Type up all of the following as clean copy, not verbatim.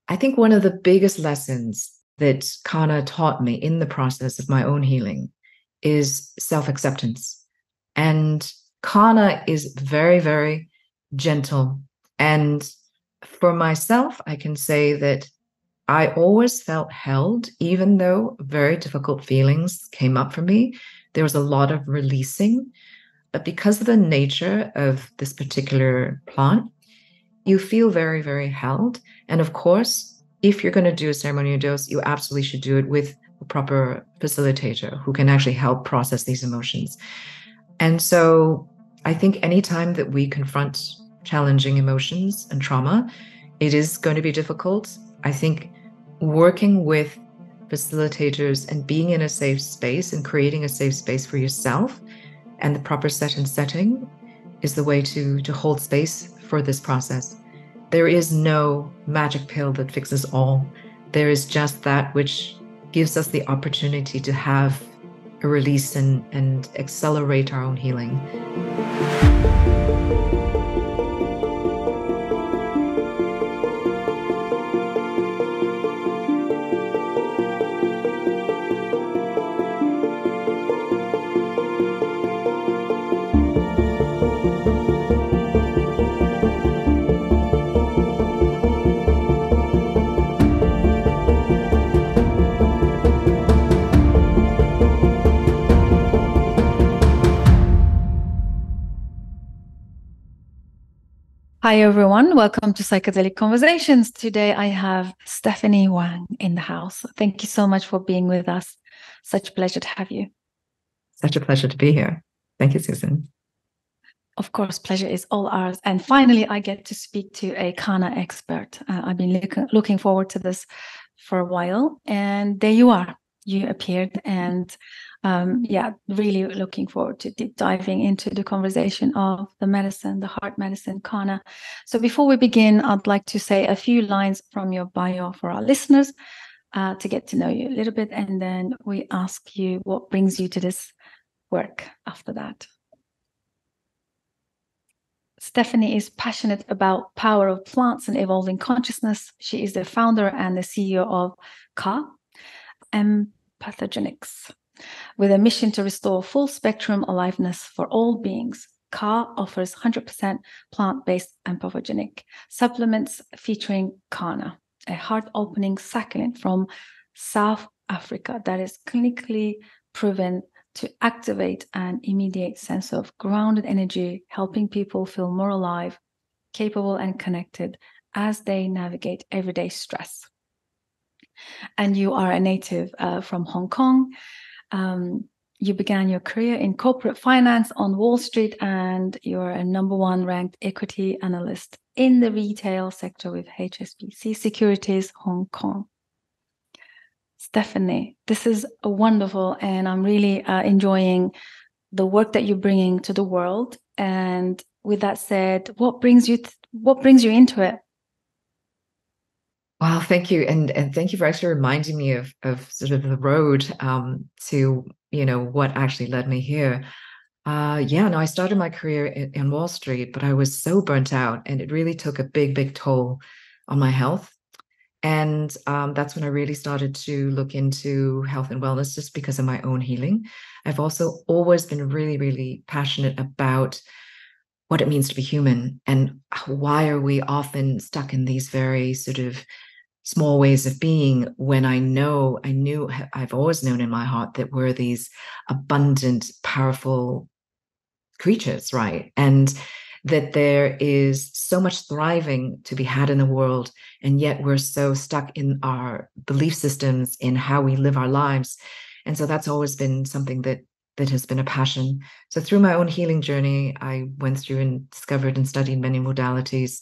I think one of the biggest lessons that Kanna taught me in the process of my own healing is self-acceptance. And Kanna is very, very gentle. And for myself, I can say that I always felt held, even though very difficult feelings came up for me. There was a lot of releasing. But because of the nature of this particular plant, you feel very, very held. And of course, if you're going to do a ceremonial dose, you absolutely should do it with a proper facilitator who can actually help process these emotions. And so I think anytime that we confront challenging emotions and trauma, it is going to be difficult. I think working with facilitators and being in a safe space and creating a safe space for yourself and the proper setting is the way to hold space for this process. There is no magic pill that fixes all. There is just that which gives us the opportunity to have a release and accelerate our own healing. Hi, everyone. Welcome to Psychedelic Conversations. Today, I have Stephanie Wang in the house. Thank you so much for being with us. Such a pleasure to have you. Such a pleasure to be here. Thank you, Susan. Of course, pleasure is all ours. And finally, I get to speak to a Kanna expert. I've been looking forward to this for a while. And there you are. You appeared. And really looking forward to deep diving into the conversation of the medicine, the heart medicine, Kanna. So before we begin, I'd like to say a few lines from your bio for our listeners to get to know you a little bit. And then we ask you what brings you to this work after that. Stephanie is passionate about power of plants and evolving consciousness. She is the founder and the CEO of Empathogenics, with a mission to restore full spectrum aliveness for all beings. Offers 100% plant-based empathogenic supplements featuring Kanna, a heart-opening succulent from South Africa that is clinically proven to activate an immediate sense of grounded energy, helping people feel more alive, capable, and connected as they navigate everyday stress. And you are a native from Hong Kong. You began your career in corporate finance on Wall Street, and you're a #1 ranked equity analyst in the retail sector with HSBC Securities Hong Kong. Stephanie, this is wonderful, and I'm really enjoying the work that you're bringing to the world. And with that said, what brings you into it? Wow, thank you, and thank you for actually reminding me of sort of the road to what actually led me here. I started my career in Wall Street, but I was so burnt out, and it really took a big toll on my health. And that's when I really started to look into health and wellness, just because of my own healing. I've also always been really, really passionate about what it means to be human, and why are we often stuck in these very sort of small ways of being, when I've always known in my heart that we're these abundant, powerful creatures, right? And that there is so much thriving to be had in the world, and yet we're so stuck in our belief systems, in how we live our lives. And so that's always been something that has been a passion. So through my own healing journey, I went through and discovered and studied many modalities.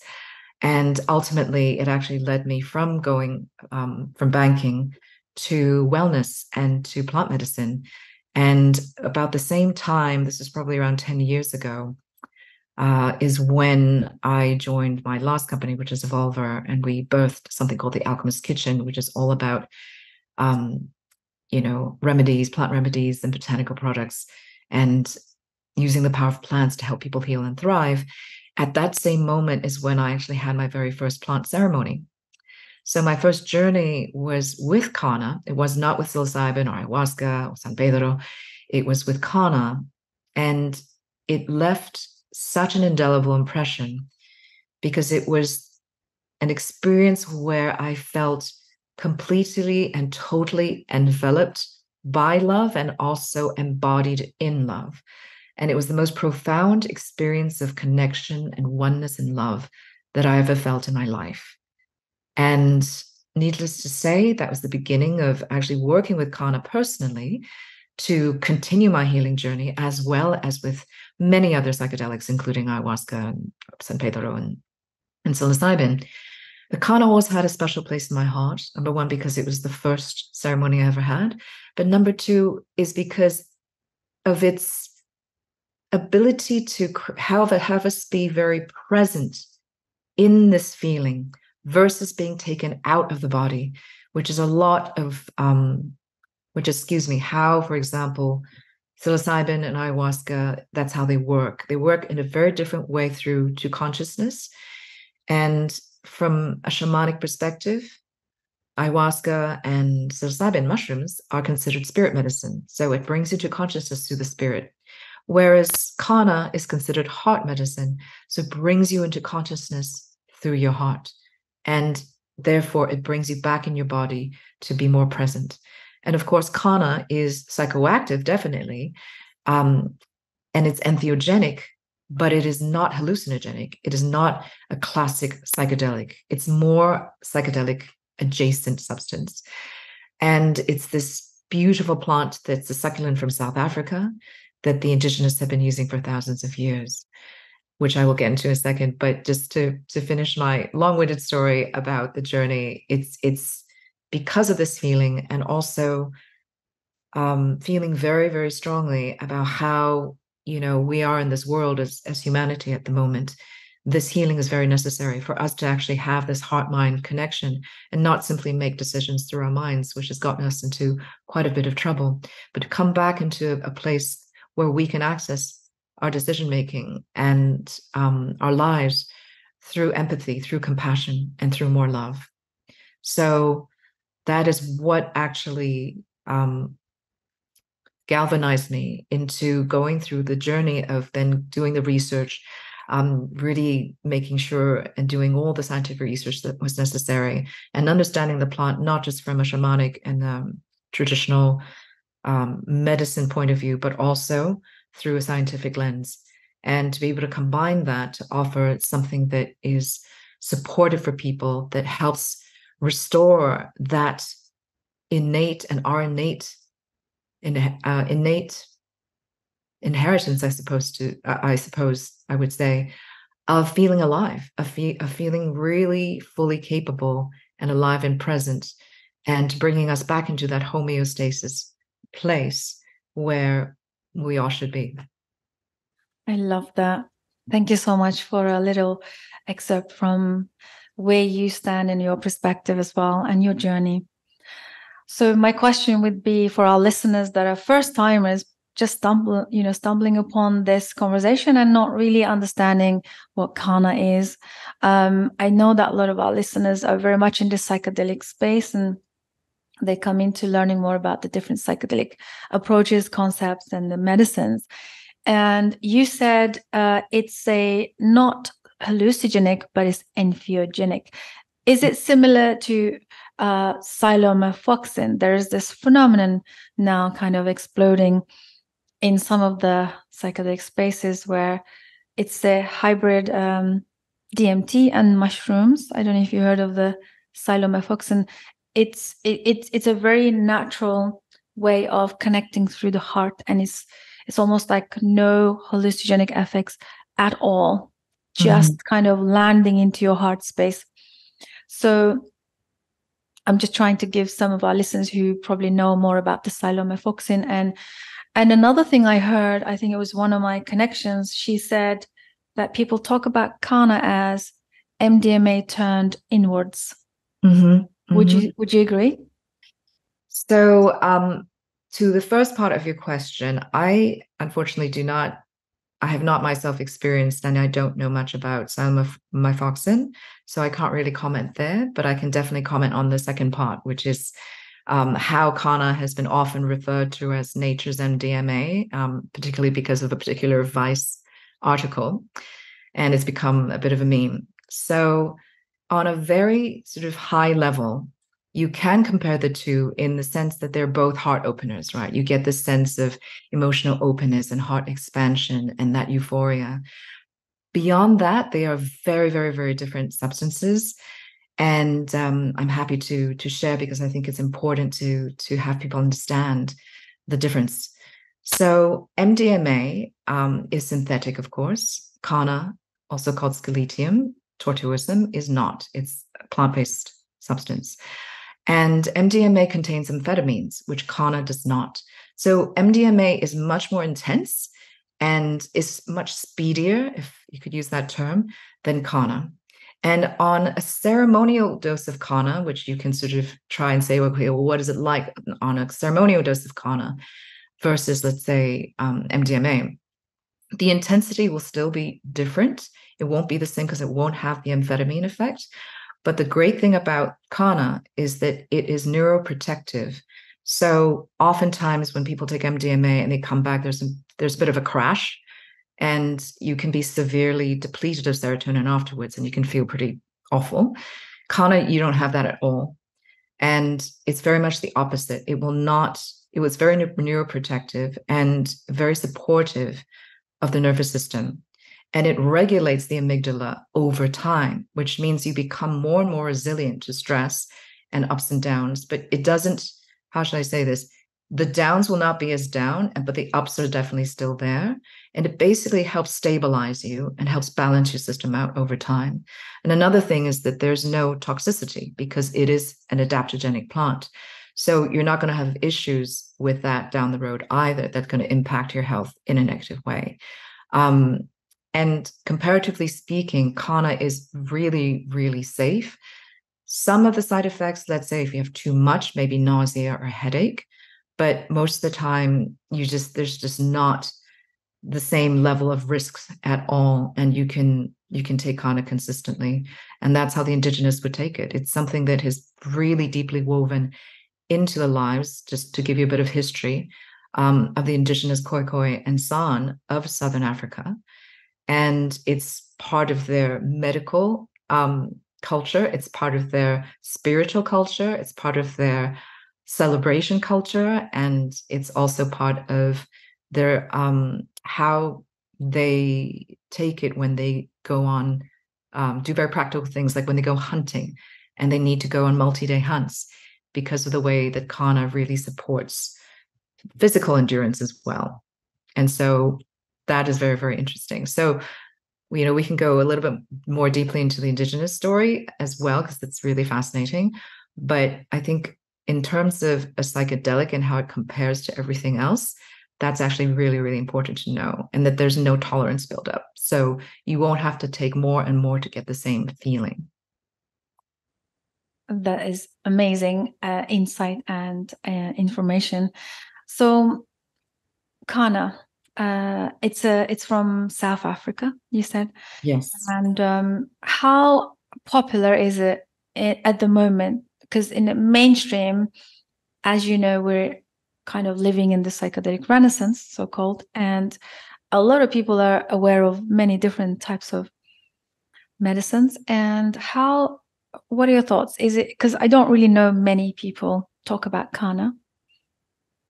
And ultimately, it actually led me from going from banking to wellness and to plant medicine. And about the same time, this is probably around 10 years ago, is when I joined my last company, which is Evolver, and we birthed something called the Alchemist's Kitchen, which is all about, remedies, plant remedies, and botanical products, and using the power of plants to help people heal and thrive. At that same moment is when I actually had my very first plant ceremony. So my first journey was with Kanna. It was not with psilocybin or ayahuasca or San Pedro. It was with Kanna. And it left such an indelible impression because it was an experience where I felt completely and totally enveloped by love and also embodied in love. And it was the most profound experience of connection and oneness and love that I ever felt in my life. And needless to say, that was the beginning of actually working with Kanna personally to continue my healing journey, as well as with many other psychedelics, including ayahuasca and San Pedro and psilocybin. The Kanna always had a special place in my heart. Number one, because it was the first ceremony I ever had. But number two is because of its ability to have us be very present in this feeling versus being taken out of the body, which is a lot of, how, for example, psilocybin and ayahuasca, that's how they work. They work in a very different way through to consciousness. And from a shamanic perspective, ayahuasca and psilocybin mushrooms are considered spirit medicine. So it brings you to consciousness through the spirit. Whereas Kanna is considered heart medicine. So it brings you into consciousness through your heart. And therefore, it brings you back in your body to be more present. And of course, Kanna is psychoactive, definitely. And it's entheogenic, but it is not hallucinogenic. It is not a classic psychedelic. It's more psychedelic adjacent substance. And it's this beautiful plant that's a succulent from South Africa that the Indigenous have been using for thousands of years, which I will get into in a second. But just to finish my long-winded story about the journey, it's because of this feeling, and also feeling very, very strongly about how, we are in this world as humanity at the moment. This healing is very necessary for us to actually have this heart-mind connection and not simply make decisions through our minds, which has gotten us into quite a bit of trouble, but to come back into a place where we can access our decision-making and our lives through empathy, through compassion, and through more love. So that is what actually galvanized me into going through the journey of then doing the research, really making sure and doing all the scientific research that was necessary, and understanding the plant not just from a shamanic and traditional medicine point of view, but also through a scientific lens, and to be able to combine that to offer something that is supportive for people, that helps restore that innate inheritance, I suppose I would say, of feeling alive, of feeling really fully capable and alive and present, and bringing us back into that homeostasis place where we all should be. I love that. Thank you so much for a little excerpt from where you stand in your perspective as well and your journey. So my question would be for our listeners that are first timers, just stumbling upon this conversation and not really understanding what Kanna is. I know that a lot of our listeners are very much in the psychedelic space, and they come into learning more about the different psychedelic approaches, concepts, and the medicines. And you said it's not hallucinogenic, but it's entheogenic. Is it similar to Psilomethoxin? There is this phenomenon now kind of exploding in some of the psychedelic spaces where it's a hybrid DMT and mushrooms. I don't know if you heard of the Psilomethoxin. It's a very natural way of connecting through the heart, and it's almost like no hallucinogenic effects at all, just kind of landing into your heart space. So I'm just trying to give some of our listeners who probably know more about the Psilomethoxin. And another thing I heard, I think it was one of my connections, she said that people talk about Kanna as MDMA turned inwards. Would you agree? So to the first part of your question, I unfortunately do not I have not myself experienced, and I don't know much about psilomethoxin, so I can't really comment there, but I can definitely comment on the second part, which is how Kanna has been often referred to as nature's MDMA, particularly because of a particular Vice article, and it's become a bit of a meme. So on a very sort of high level, you can compare the two in the sense that they're both heart openers, right? You get this sense of emotional openness and heart expansion and that euphoria. Beyond that, they are very, very, very different substances. And I'm happy to share because I think it's important to have people understand the difference. So MDMA is synthetic, of course. Kanna, also called scaletium tortuosum, is not. It's a plant-based substance. And MDMA contains amphetamines, which Kanna does not. So MDMA is much more intense and is much speedier, if you could use that term, than Kanna. And on a ceremonial dose of Kanna, which you can sort of try and say, okay, well, what is it like on a ceremonial dose of Kanna versus, let's say, MDMA? The intensity will still be different. It won't be the same because it won't have the amphetamine effect. But the great thing about Kanna is that it is neuroprotective. So oftentimes when people take MDMA and they come back, there's a bit of a crash, and you can be severely depleted of serotonin afterwards, and you can feel pretty awful. Kanna, you don't have that at all. And it's very much the opposite. It was very neuroprotective and very supportive of the nervous system. And it regulates the amygdala over time, which means you become more and more resilient to stress and ups and downs. But it doesn't, how should I say this? The downs will not be as down, but the ups are definitely still there. And it basically helps stabilize you and helps balance your system out over time. And another thing is that there's no toxicity because it is an adaptogenic plant. So you're not going to have issues with that down the road either that's going to impact your health in a negative way. And comparatively speaking, Kanna is really, really safe. Some of the side effects, let's say if you have too much, maybe nausea or headache, but most of the time there's just not the same level of risks at all. And you can take Kanna consistently. And that's how the Indigenous would take it. It's something that has really deeply woven into the lives, just to give you a bit of history, of the Indigenous Khoikhoi and San of Southern Africa. And it's part of their medical culture. It's part of their spiritual culture. It's part of their celebration culture. And it's also part of their how they take it when they go on, do very practical things, like when they go hunting and they need to go on multi-day hunts, because of the way that Kanna really supports physical endurance as well. And so that is very, very interesting. So, we can go a little bit more deeply into the Indigenous story as well, because it's really fascinating. But I think in terms of a psychedelic and how it compares to everything else, that's actually really, really important to know, and that there's no tolerance buildup. So you won't have to take more and more to get the same feeling. That is amazing insight and information. So, Kanna, it's from South Africa, you said. Yes. And how popular is it at the moment? Because in the mainstream, as you know, we're kind of living in the psychedelic renaissance, so-called, and a lot of people are aware of many different types of medicines. And what are your thoughts? Is it, because I don't really know many people talk about Kanna.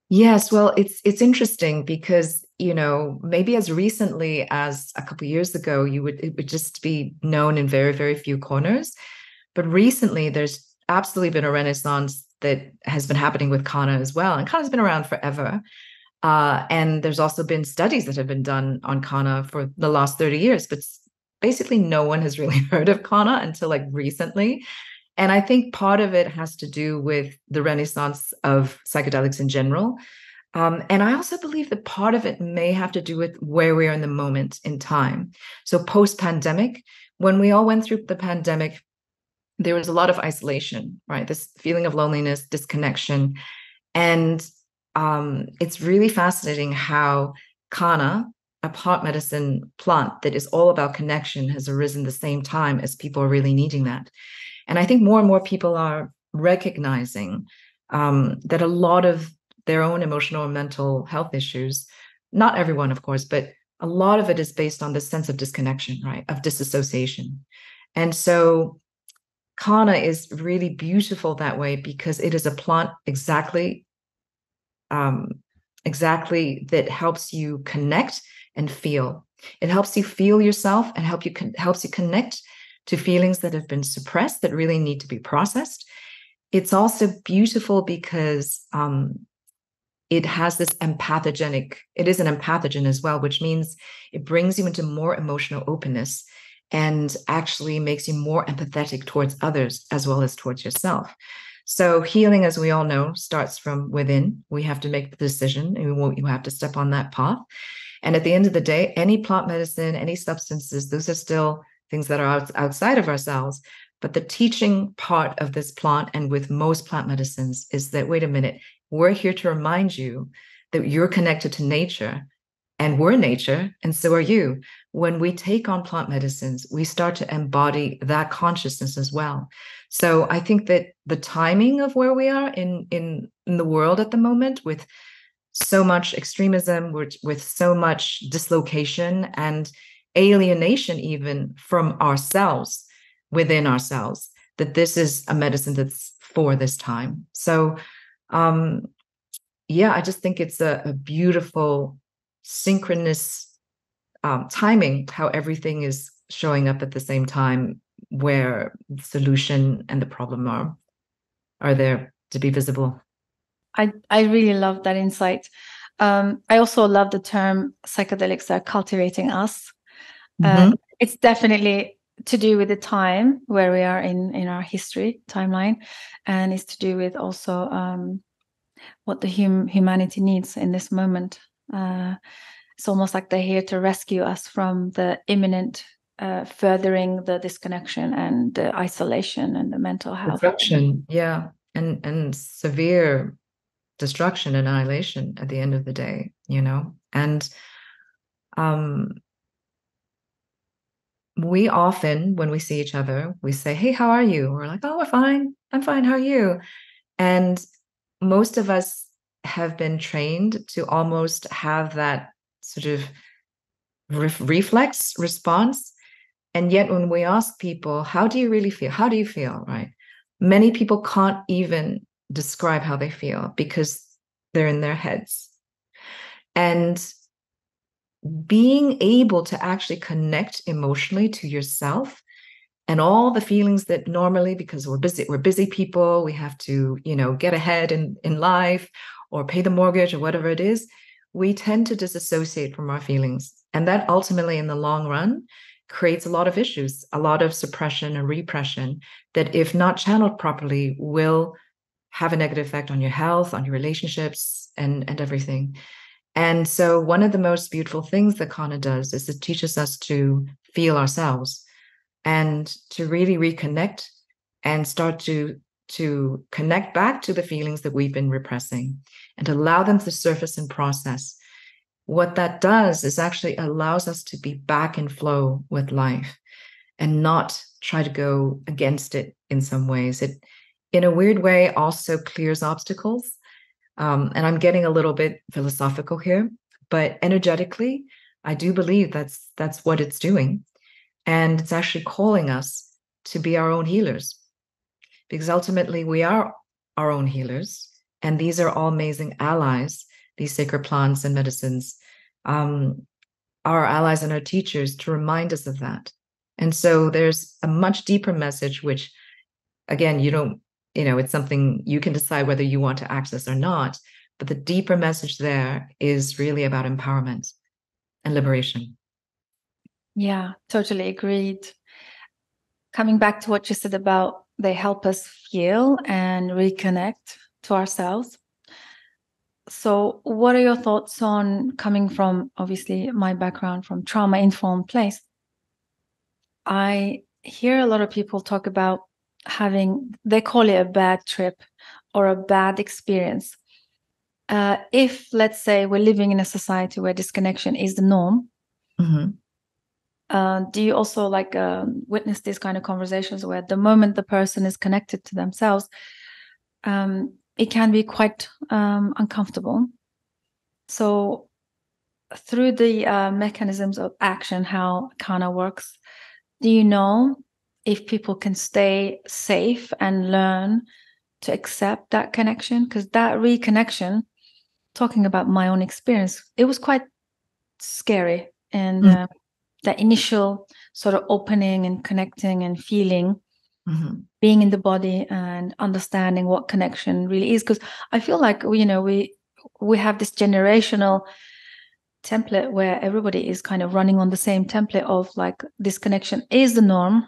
Yes, well, it's interesting because, maybe as recently as a couple of years ago, it would just be known in very, very few corners. But recently, there's absolutely been a renaissance that has been happening with Kanna as well. And Kanna's been around forever. And there's also been studies that have been done on Kanna for the last 30 years, but basically no one has really heard of Kanna until like recently. And I think part of it has to do with the renaissance of psychedelics in general. And I also believe that part of it may have to do with where we are in the moment in time. So post-pandemic, when we all went through the pandemic, there was a lot of isolation, right? This feeling of loneliness, disconnection. And it's really fascinating how Kanna a plant medicine plant that is all about connection has arisen the same time as people are really needing that. And I think more and more people are recognizing that a lot of their own emotional and mental health issues, not everyone, of course, but a lot of it is based on this sense of disconnection, right? Of disassociation. And so Kanna is really beautiful that way because it is a plant exactly that helps you connect and feel. It helps you feel yourself and helps you connect to feelings that have been suppressed that really need to be processed. It's also beautiful because it has this empathogenic, it is an empathogen as well, which means it brings you into more emotional openness and actually makes you more empathetic towards others as well as towards yourself. So healing, as we all know, starts from within. We have to make the decision and you have to step on that path. And at the end of the day, any plant medicine, any substances, those are still things that are outside of ourselves. But the teaching part of this plant and with most plant medicines is that, wait a minute, we're here to remind you that you're connected to nature and we're nature and so are you. When we take on plant medicines, we start to embody that consciousness as well. So I think that the timing of where we are in the world at the moment with so much extremism, with so much dislocation and alienation even from ourselves, within ourselves, that this is a medicine that's for this time. So I just think it's a beautiful synchronous timing, how everything is showing up at the same time, where the solution and the problem are there to be visible. I really love that insight. I also love the term psychedelics are cultivating us. It's definitely to do with the time where we are in our history timeline, and it's to do with also what the humanity needs in this moment. It's almost like they're here to rescue us from the imminent furthering the disconnection and the isolation and the mental health. Destruction, yeah, and severe destruction and annihilation at the end of the day, and we often, when we see each other, we say, hey, how are you? We're like, oh, we're fine. I'm fine. How are you? And most of us have been trained to almost have that sort of reflex response. And yet when we ask people, how do you really feel? How do you feel? Right? Many people can't even describe how they feel because they're in their heads. And being able to actually connect emotionally to yourself and all the feelings that normally, because we're busy people, we have to, get ahead in life or pay the mortgage or whatever it is, we tend to disassociate from our feelings. And that ultimately in the long run creates a lot of issues, a lot of suppression and repression that, if not channeled properly, will have a negative effect on your health, on your relationships, and everything. And so one of the most beautiful things that Kanna does is it teaches us to feel ourselves and to really reconnect and start to connect back to the feelings that we've been repressing and allow them to surface and process. What that does is actually allows us to be back in flow with life and not try to go against it in some ways. It, in a weird way, also clears obstacles. And I'm getting a little bit philosophical here, but energetically, I do believe that's what it's doing. And it's actually calling us to be our own healers, because ultimately we are our own healers. And these are all amazing allies, these sacred plants and medicines, our allies and our teachers, to remind us of that. And so there's a much deeper message, which, again, it's something you can decide whether you want to access or not. But the deeper message there is really about empowerment and liberation. Yeah, totally agreed. Coming back to what you said about they help us feel and reconnect to ourselves. So what are your thoughts on, coming from, obviously, my background from trauma-informed place? I hear a lot of people talk about having, they call it a bad trip or a bad experience. If, let's say, we're living in a society where disconnection is the norm, Do you also like witness these kind of conversations where the moment the person is connected to themselves, it can be quite uncomfortable? So through the mechanisms of action, how Kanna works, do you know if people can stay safe and learn to accept that connection? Because that reconnection, talking about my own experience, it was quite scary. And that initial sort of opening and connecting and feeling, being in the body and understanding what connection really is. Because I feel like, we have this generational template where everybody is kind of running on the same template of like this connection is the norm.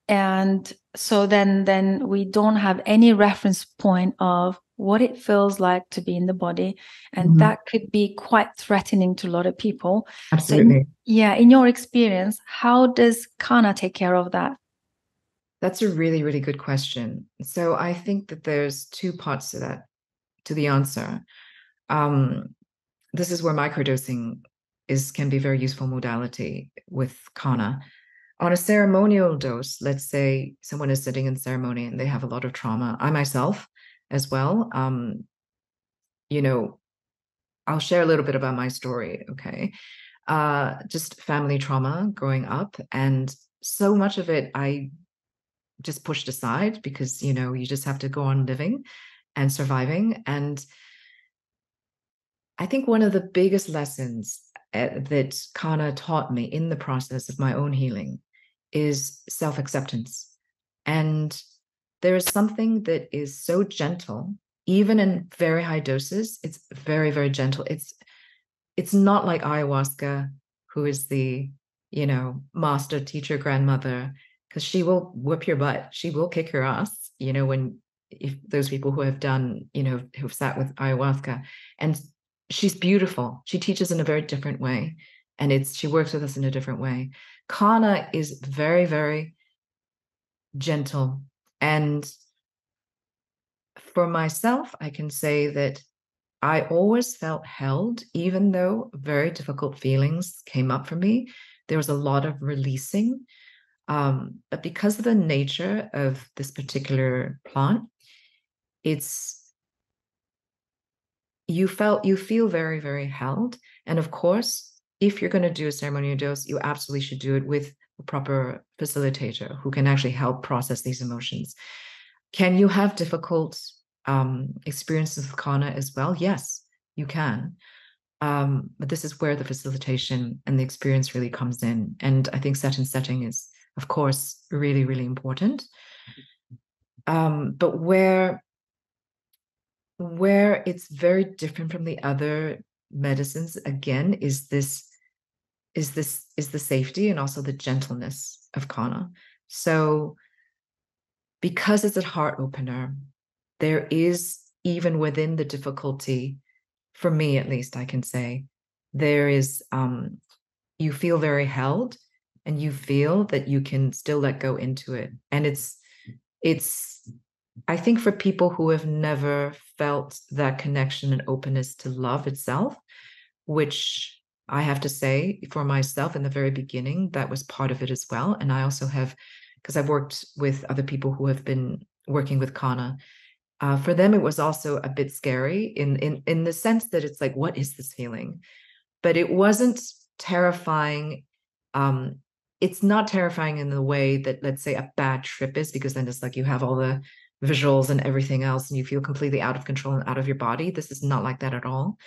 And so then we don't have any reference point of what it feels like to be in the body. And that could be quite threatening to a lot of people. Absolutely. So in your experience, how does Kanna take care of that? That's a really, really good question. So I think that there's two parts to that, to the answer. This is where microdosing can be a very useful modality with Kanna. On a ceremonial dose, let's say someone is sitting in ceremony and they have a lot of trauma. I myself as well, I'll share a little bit about my story, okay? Just family trauma growing up. And so much of it I just pushed aside because, you just have to go on living and surviving. And I think one of the biggest lessons that Kanna taught me in the process of my own healing is self-acceptance. And there is something that is so gentle, even in very high doses. It's very, very gentle. It's not like ayahuasca, who is the, master teacher grandmother, because she will whip your butt. She will kick your ass, if those people who have done, who've sat with ayahuasca. And she's beautiful. She teaches in a very different way. And she works with us in a different way. Kanna is very, very gentle. And for myself, I can say that I always felt held, even though very difficult feelings came up for me. There was a lot of releasing. But because of the nature of this particular plant, you feel very, very held. And of course, if you're going to do a ceremonial dose, you absolutely should do it with a proper facilitator who can actually help process these emotions. Can you have difficult experiences with Kanna as well? Yes, you can. But this is where the facilitation and the experience really comes in. And I think setting is, of course, really, really important. But where it's very different from the other medicines, again, is the safety and also the gentleness of Kanna. So because it's a heart opener, there is, even within the difficulty, for me at least, I can say, there is, you feel very held and you feel that you can still let go into it. And I think for people who have never felt that connection and openness to love itself, which I have to say for myself in the very beginning, that was part of it as well. And I also have, because I've worked with other people who have been working with Kanna, for them, it was also a bit scary in the sense that it's like, what is this feeling? But it wasn't terrifying. It's not terrifying in the way that, let's say, a bad trip is, because then it's like you have all the visuals and everything else and you feel completely out of control and out of your body. This is not like that at all.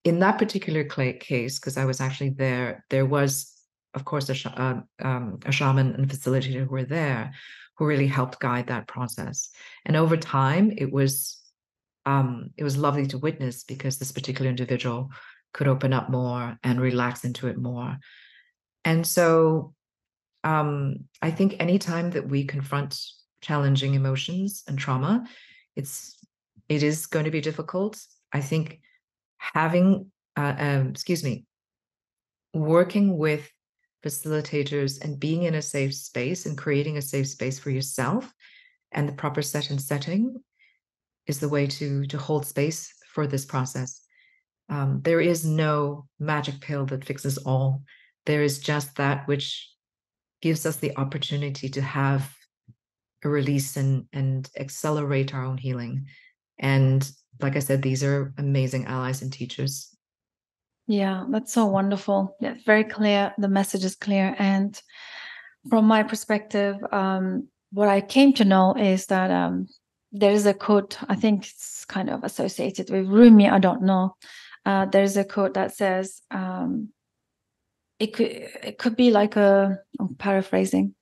In that particular case, because I was actually there was, of course, a shaman and facilitator who were there, who really helped guide that process. And over time, it was lovely to witness, because this particular individual could open up more and relax into it more. And so I think anytime that we confront challenging emotions and trauma, it is going to be difficult. I think having, working with facilitators and being in a safe space and creating a safe space for yourself and the proper setting is the way to hold space for this process. There is no magic pill that fixes all. There is just that which gives us the opportunity to have a release and accelerate our own healing. And like I said, these are amazing allies and teachers. Yeah, that's so wonderful. Yeah, very clear. The message is clear. And from my perspective, what I came to know is that there is a quote, I think it's kind of associated with Rumi, I don't know. There's a quote that says, it could be like I'm paraphrasing,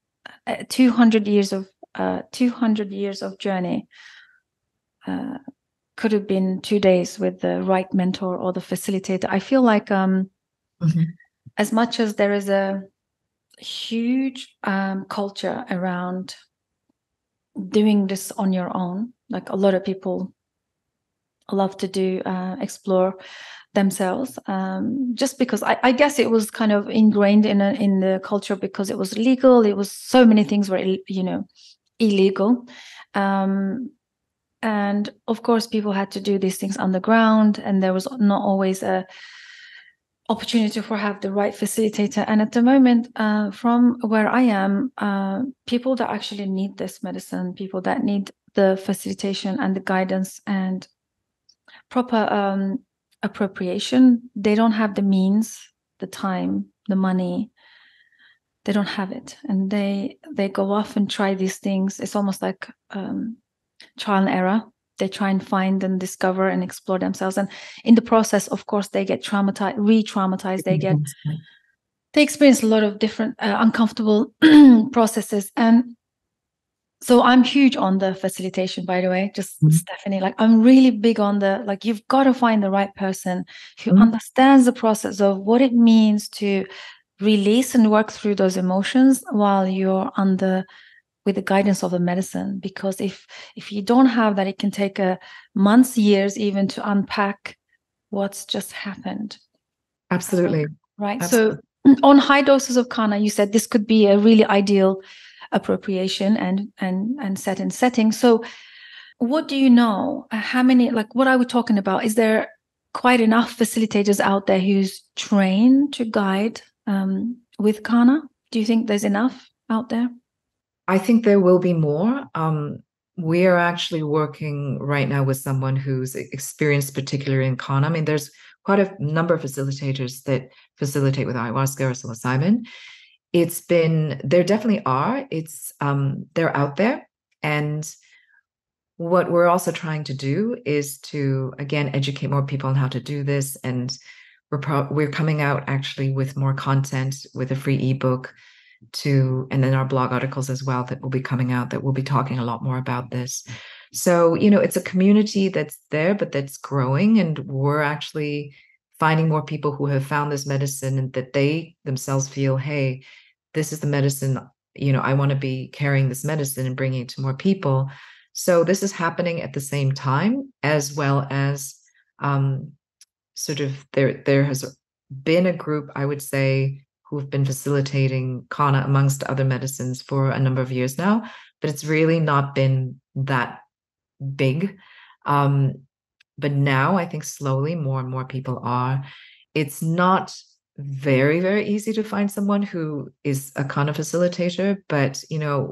200 years of journey could have been 2 days with the right mentor or the facilitator. I feel like as much as there is a huge culture around doing this on your own, like a lot of people love to do explore themselves, just because I guess it was kind of ingrained in the culture because it was legal. It was so many things were illegal, and of course people had to do these things underground, and there was not always a opportunity for have the right facilitator. And at the moment, from where I am, people that actually need this medicine, people that need the facilitation and the guidance and proper appropriation, they don't have the means, the time, the money. They don't have it, and they go off and try these things. It's almost like trial and error. They try and find and discover and explore themselves, and in the process, of course, they get traumatized, re-traumatized. They experience a lot of different uncomfortable processes. And so I'm huge on the facilitation, by the way, just Stephanie, like I'm really big on like, you've got to find the right person who understands the process of what it means to release and work through those emotions while you're with the guidance of the medicine. Because if you don't have that, it can take months, years even to unpack what's just happened. Absolutely. Right. Absolutely. So on high doses of Kanna, you said this could be a really ideal appropriation and setting. So what do you know? How many, like, what are we talking about? Is there quite enough facilitators out there who's trained to guide with Kanna? Do you think there's enough out there? I think there will be more. We are actually working right now with someone who's experienced particularly in Kanna. I mean, there's quite a number of facilitators that facilitate with ayahuasca or psilocybin. There definitely are. They're out there. And what we're also trying to do is to, again, educate more people on how to do this. And we're coming out actually with more content with a free ebook and then our blog articles as well that will be coming out that will be talking a lot more about this. So, it's a community that's there, but that's growing. And we're actually finding more people who have found this medicine and that they themselves feel, hey, this is the medicine, I want to be carrying this medicine and bringing it to more people. So this is happening at the same time, as well as sort of there has been a group, I would say, who've been facilitating Kanna amongst other medicines for a number of years now, but it's really not been that big. But now I think slowly more and more people are. It's not very, very easy to find someone who is a Kanna facilitator, but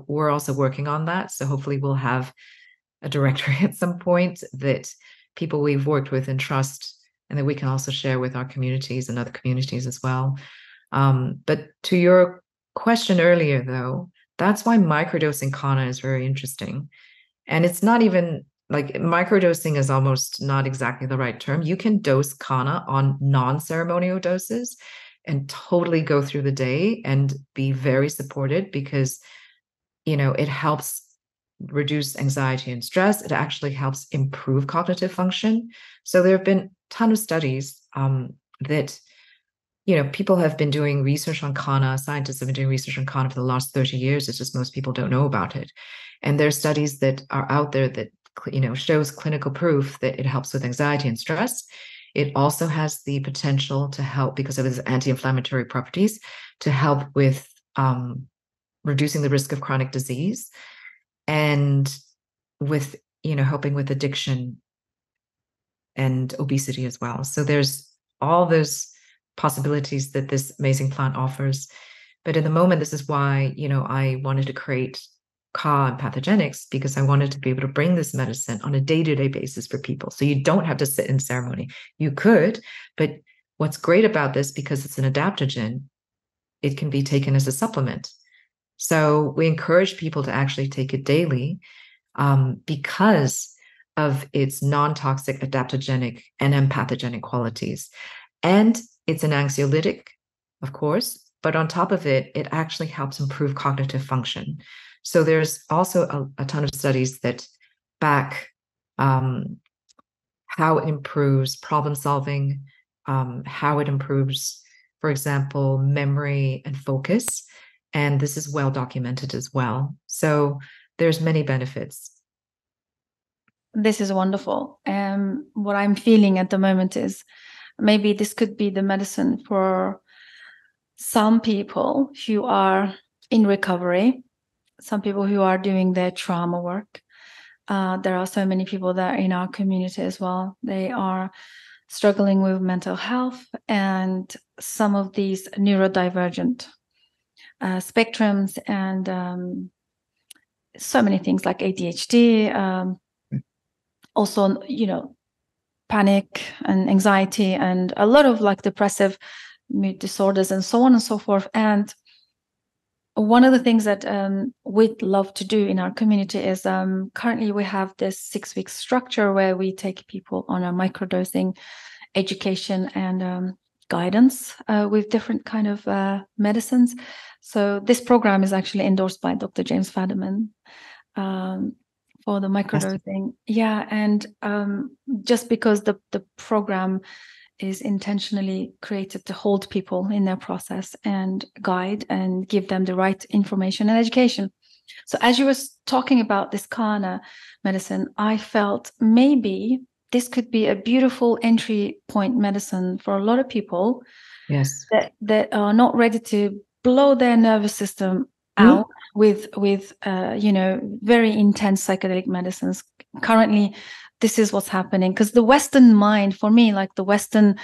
we're also working on that. So hopefully we'll have a directory at some point that people we've worked with and trust, and that we can also share with our communities and other communities as well. But to your question earlier, though, that's why microdosing Kanna is very interesting. And it's not even like microdosing is almost not exactly the right term. You can dose Kanna on non-ceremonial doses and totally go through the day and be very supported because, it helps reduce anxiety and stress. It actually helps improve cognitive function. So there have been a ton of studies that people have been doing research on Kanna. Scientists have been doing research on Kanna for the last 30 years. It's just most people don't know about it. And there are studies that are out there that, shows clinical proof that it helps with anxiety and stress. It also has the potential to help, because of its anti-inflammatory properties, to help with reducing the risk of chronic disease and with, helping with addiction. and obesity as well. So there's all those possibilities that this amazing plant offers. But in the moment, this is why, I wanted to create Ka Empathogenics, because I wanted to be able to bring this medicine on a day-to-day basis for people. So you don't have to sit in ceremony. You could, but what's great about this, because it's an adaptogen, it can be taken as a supplement. So we encourage people to actually take it daily, because of its non-toxic, adaptogenic, and empathogenic qualities. And it's an anxiolytic, of course, but on top of it, it actually helps improve cognitive function. So there's also a ton of studies that back how it improves problem solving, how it improves, for example, memory and focus. And this is well documented as well. So there's many benefits. This is wonderful. What I'm feeling at the moment is maybe this could be the medicine for some people who are in recovery, some people who are doing their trauma work. There are so many people that are in our community as well. They are struggling with mental health and some of these neurodivergent spectrums, and so many things like ADHD, also, panic and anxiety, and a lot of like depressive mood disorders and so on and so forth. And one of the things that we'd love to do in our community is currently we have this 6-week structure where we take people on a microdosing education and guidance with different kind of medicines. So this program is actually endorsed by Dr. James Fadiman for the microdosing. Yeah, and just because the program is intentionally created to hold people in their process and guide and give them the right information and education. So as you were talking about this Kanna medicine, I felt maybe this could be a beautiful entry point medicine for a lot of people. Yes. that are not ready to blow their nervous system out with very intense psychedelic medicines. Currently, this is what's happening, because the Western mind, for me, like the Western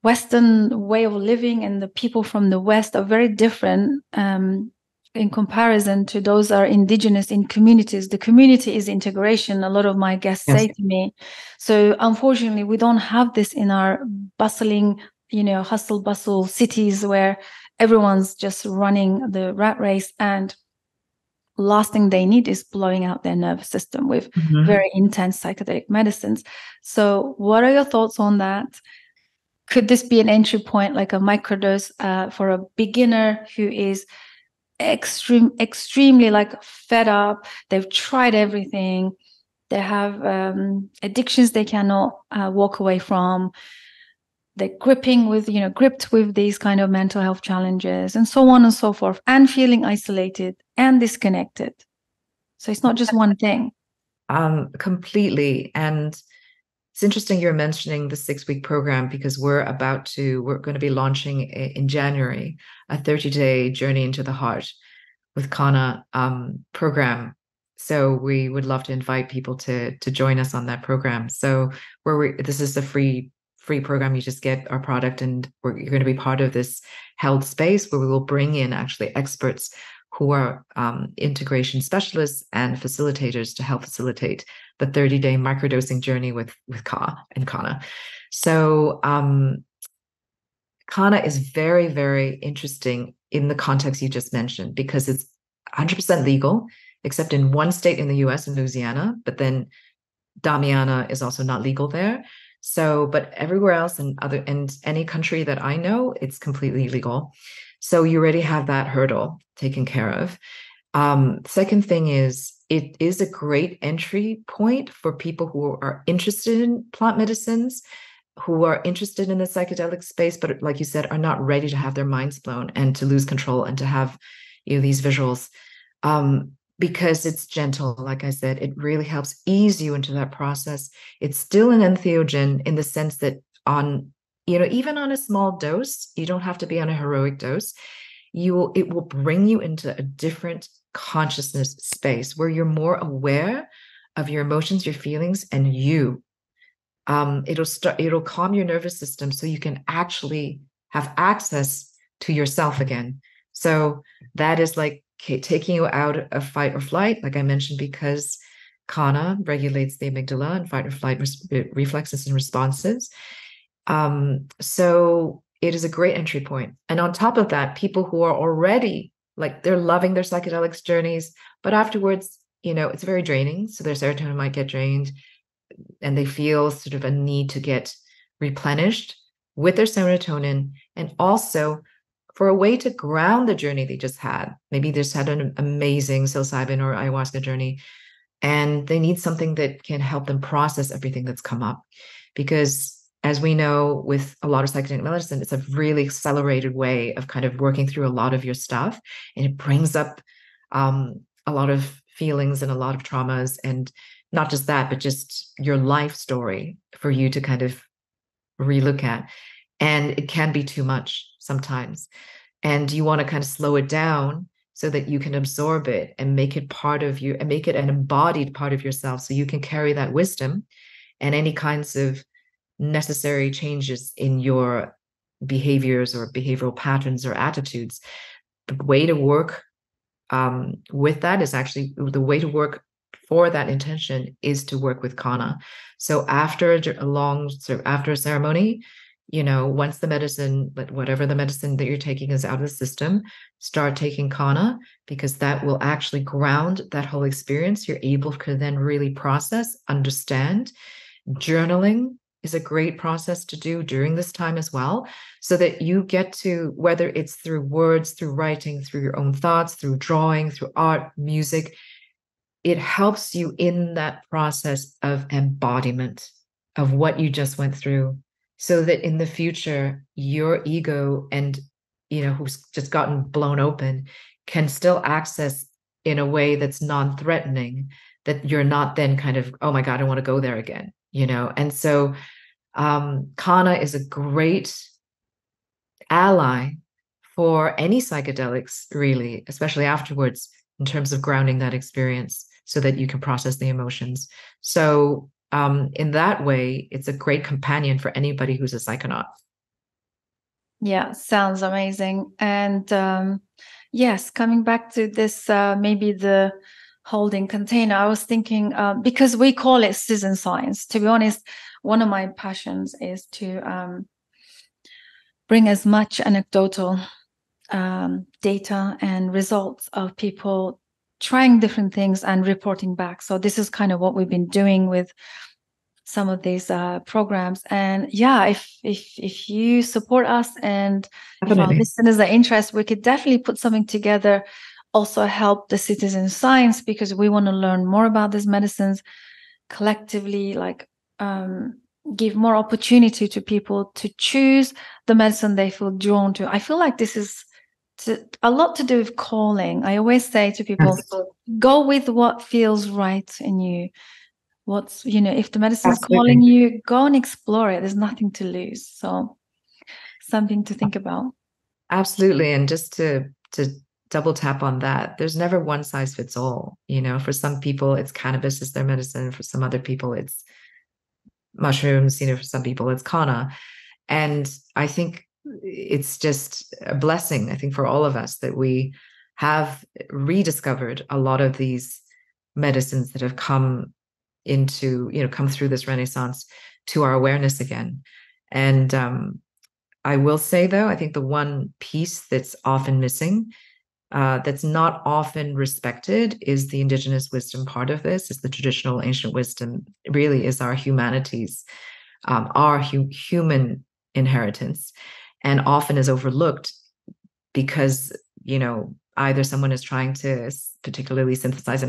way of living, and the people from the West are very different in comparison to those that are indigenous in communities. The community is integration, a lot of my guests say to me. So unfortunately, we don't have this in our bustling, hustle bustle cities where everyone's just running the rat race, and last thing they need is blowing out their nervous system with very intense psychedelic medicines. So what are your thoughts on that? Could this be an entry point, like a microdose for a beginner who is extremely like fed up? They've tried everything. They have addictions they cannot walk away from. They're gripped with these kind of mental health challenges and so on and so forth, and feeling isolated and disconnected. So it's not just one thing. Completely. And it's interesting you're mentioning the 6-week program, because we're going to be launching in January a 30-day journey into the heart with Kanna program. So we would love to invite people to join us on that program. So this is a free program. You just get our product, and you're going to be part of this held space where we will bring in actually experts who are integration specialists and facilitators to help facilitate the 30-day microdosing journey with Ka and Kanna. So Kanna is very, very interesting in the context you just mentioned, because it's 100% legal, except in one state in the US, in Louisiana, but then Damiana is also not legal there. So, but everywhere else and any country that I know, it's completely legal. So you already have that hurdle taken care of. Second thing is, it is a great entry point for people who are interested in plant medicines, who are interested in the psychedelic space, but like you said, are not ready to have their minds blown and to lose control and to have these visuals. Because it's gentle, like I said, it really helps ease you into that process. It's still an entheogen in the sense that even on a small dose, you don't have to be on a heroic dose. It will bring you into a different consciousness space where you're more aware of your emotions, your feelings, and you. it'll calm your nervous system so you can actually have access to yourself again. So that is like taking you out of fight or flight, like I mentioned, because Kanna regulates the amygdala and fight or flight reflexes and responses. So it is a great entry point. And on top of that, people who are already like they're loving their psychedelics journeys, but afterwards, it's very draining. So their serotonin might get drained and they feel sort of a need to get replenished with their serotonin, and also for a way to ground the journey they just had. Maybe they just had an amazing psilocybin or ayahuasca journey, and they need something that can help them process everything that's come up. Because as we know, with a lot of psychedelic medicine, it's a really accelerated way of kind of working through a lot of your stuff. And it brings up a lot of feelings and a lot of traumas. And not just that, but just your life story for you to kind of relook at. And it can be too much sometimes. And you want to kind of slow it down so that you can absorb it and make it part of you and make it an embodied part of yourself, so you can carry that wisdom and any kinds of necessary changes in your behaviors or behavioral patterns or attitudes. The way to work with that is actually the way to work for that intention is to work with Kanna. So after after a ceremony, once the medicine, whatever the medicine that you're taking is out of the system, start taking Kanna, because that will actually ground that whole experience. You're able to then really process, understand. Journaling is a great process to do during this time as well, so that you get to, whether it's through words, through writing, through your own thoughts, through drawing, through art, music, it helps you in that process of embodiment of what you just went through, so that in the future, your ego and, who's just gotten blown open can still access in a way that's non-threatening, that you're not then kind of, oh my God, I want to go there again, And so Kanna is a great ally for any psychedelics, really, especially afterwards, in terms of grounding that experience so that you can process the emotions. So in that way, it's a great companion for anybody who's a psychonaut. Yeah, sounds amazing. And yes, coming back to this, maybe the holding container, I was thinking, because we call it citizen science, to be honest, one of my passions is to bring as much anecdotal data and results of people trying different things and reporting back. So this is kind of what we've been doing with some of these programs. And yeah, if you support us and Definitely. if our listeners are interested, we could definitely put something together, also help the citizen science, because we want to learn more about these medicines collectively, like give more opportunity to people to choose the medicine they feel drawn to. I feel like this is a lot to do with calling. I always say to people, go with what feels right in you. If the medicine's calling you, go and explore it. There's nothing to lose. So something to think about. Absolutely. And just to double tap on that, there's never one size fits all. For some people, it's cannabis is their medicine. For some other people, it's mushrooms. For some people, it's Kanna. And I think it's just a blessing, I think, for all of us that we have rediscovered a lot of these medicines that have come through this renaissance to our awareness again. And I will say, though, I think the one piece that's often missing, that's not often respected, is the indigenous wisdom part of this, is the traditional ancient wisdom. It really is our humanities, our human inheritance, and often is overlooked because, either someone is trying to particularly synthesize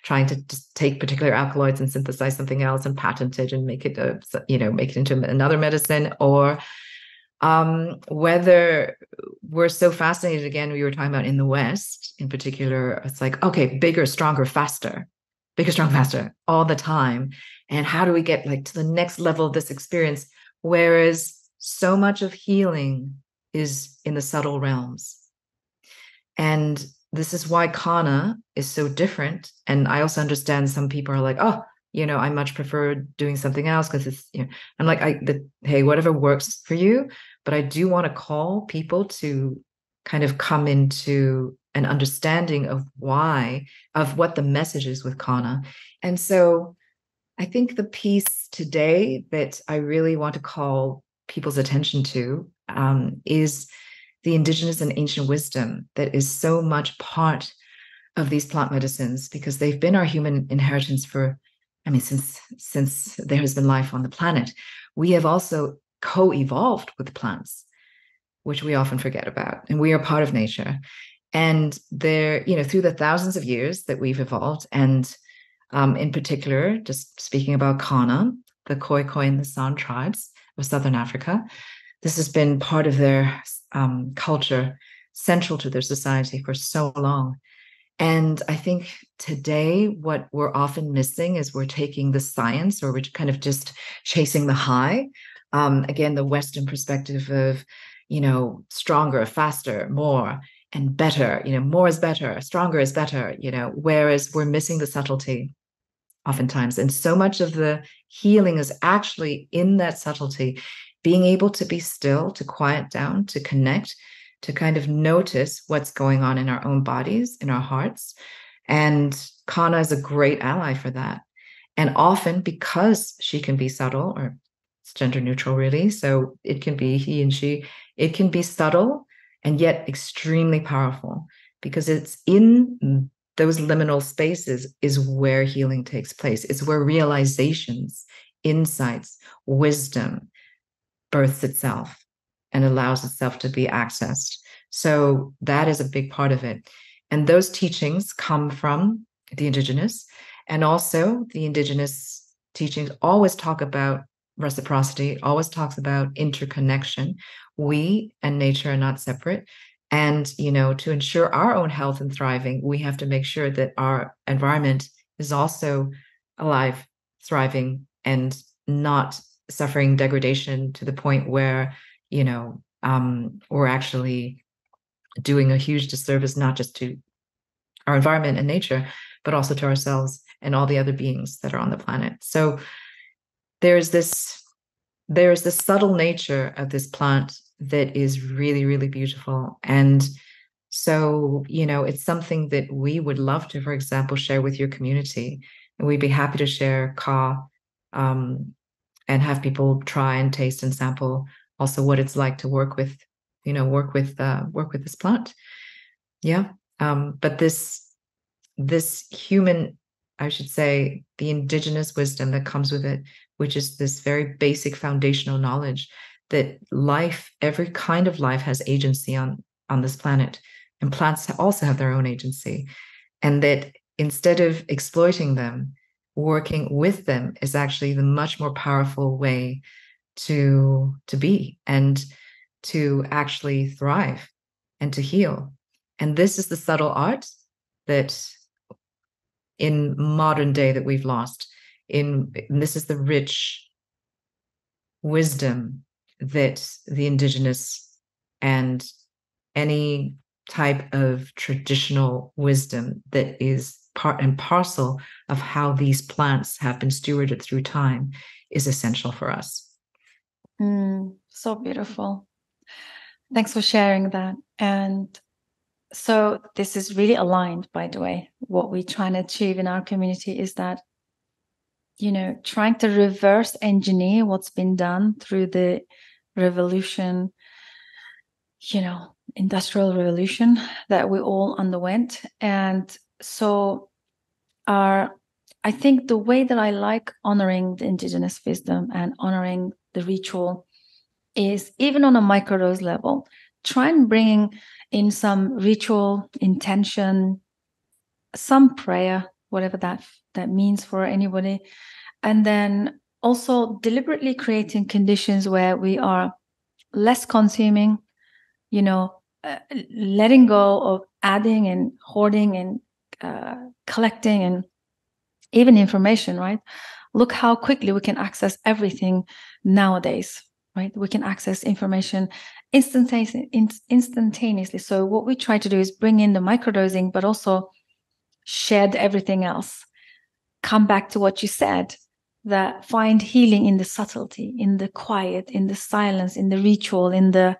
trying to just take particular alkaloids and synthesize something else and patent it and make it into another medicine, or whether we're so fascinated, again, we were talking about in the West in particular, it's like, okay, bigger, stronger, faster, all the time. And how do we get to the next level of this experience? Whereas so much of healing is in the subtle realms. And this is why Kanna is so different. And I also understand some people are like, oh, I much prefer doing something else because it's, I'm like, hey, whatever works for you. But I do want to call people to kind of come into an understanding of what the message is with Kanna. And so I think the piece today that I really want to call people's attention to is the indigenous and ancient wisdom that is so much part of these plant medicines, because they've been our human inheritance since there has been life on the planet. We have also co-evolved with plants, which we often forget about, and we are part of nature. And they're, through the thousands of years that we've evolved, and in particular, just speaking about Kanna, the Khoikhoi and the San tribes of Southern Africa, this has been part of their culture, central to their society for so long. And I think today what we're often missing is we're taking the science, or we're kind of just chasing the high. Again, the Western perspective of, stronger, faster, more, and better. More is better, stronger is better, whereas we're missing the subtlety oftentimes. And so much of the healing is actually in that subtlety, being able to be still, to quiet down, to connect, to kind of notice what's going on in our own bodies, in our hearts. And Kanna is a great ally for that. And often, because she can be subtle, or it's gender neutral, really, so it can be he and she, it can be subtle and yet extremely powerful, because it's in those liminal spaces is where healing takes place. It's where realizations, insights, wisdom births itself and allows itself to be accessed. So that is a big part of it. And those teachings come from the Indigenous, and also the Indigenous teachings always talk about reciprocity, always talks about interconnection. We and nature are not separate. And, to ensure our own health and thriving, we have to make sure that our environment is also alive, thriving, and not suffering degradation to the point where, we're actually doing a huge disservice, not just to our environment and nature, but also to ourselves and all the other beings that are on the planet. So there's this subtle nature of this plant that is really, really beautiful. And so, it's something that we would love to, for example, share with your community. And we'd be happy to share Ka, and have people try and taste and sample also what it's like to work with this plant. Yeah. But this human, I should say, the indigenous wisdom that comes with it, which is this very basic foundational knowledge that life, every kind of life, has agency on this planet, and plants also have their own agency, and that instead of exploiting them, working with them is actually the much more powerful way to be and to actually thrive and to heal. And this is the subtle art that in modern day that we've lost. This is the rich wisdom that the Indigenous and any type of traditional wisdom that is part and parcel of how these plants have been stewarded through time is essential for us. So beautiful. Thanks for sharing that. And so this is really aligned, by the way. What we're trying to achieve in our community is that, trying to reverse engineer what's been done through the revolution, industrial revolution that we all underwent. And so I think the way that I like honoring the Indigenous wisdom and honoring the ritual is, even on a microdose level, try and bring in some ritual intention, some prayer, whatever that means for anybody. And then also deliberately creating conditions where we are less consuming, letting go of adding and hoarding and collecting and even information, right? Look how quickly we can access everything nowadays, right? We can access information instantaneously. So what we try to do is bring in the microdosing, but also shed everything else. come back to what you said, that find healing in the subtlety, in the quiet, in the silence, in the ritual, in the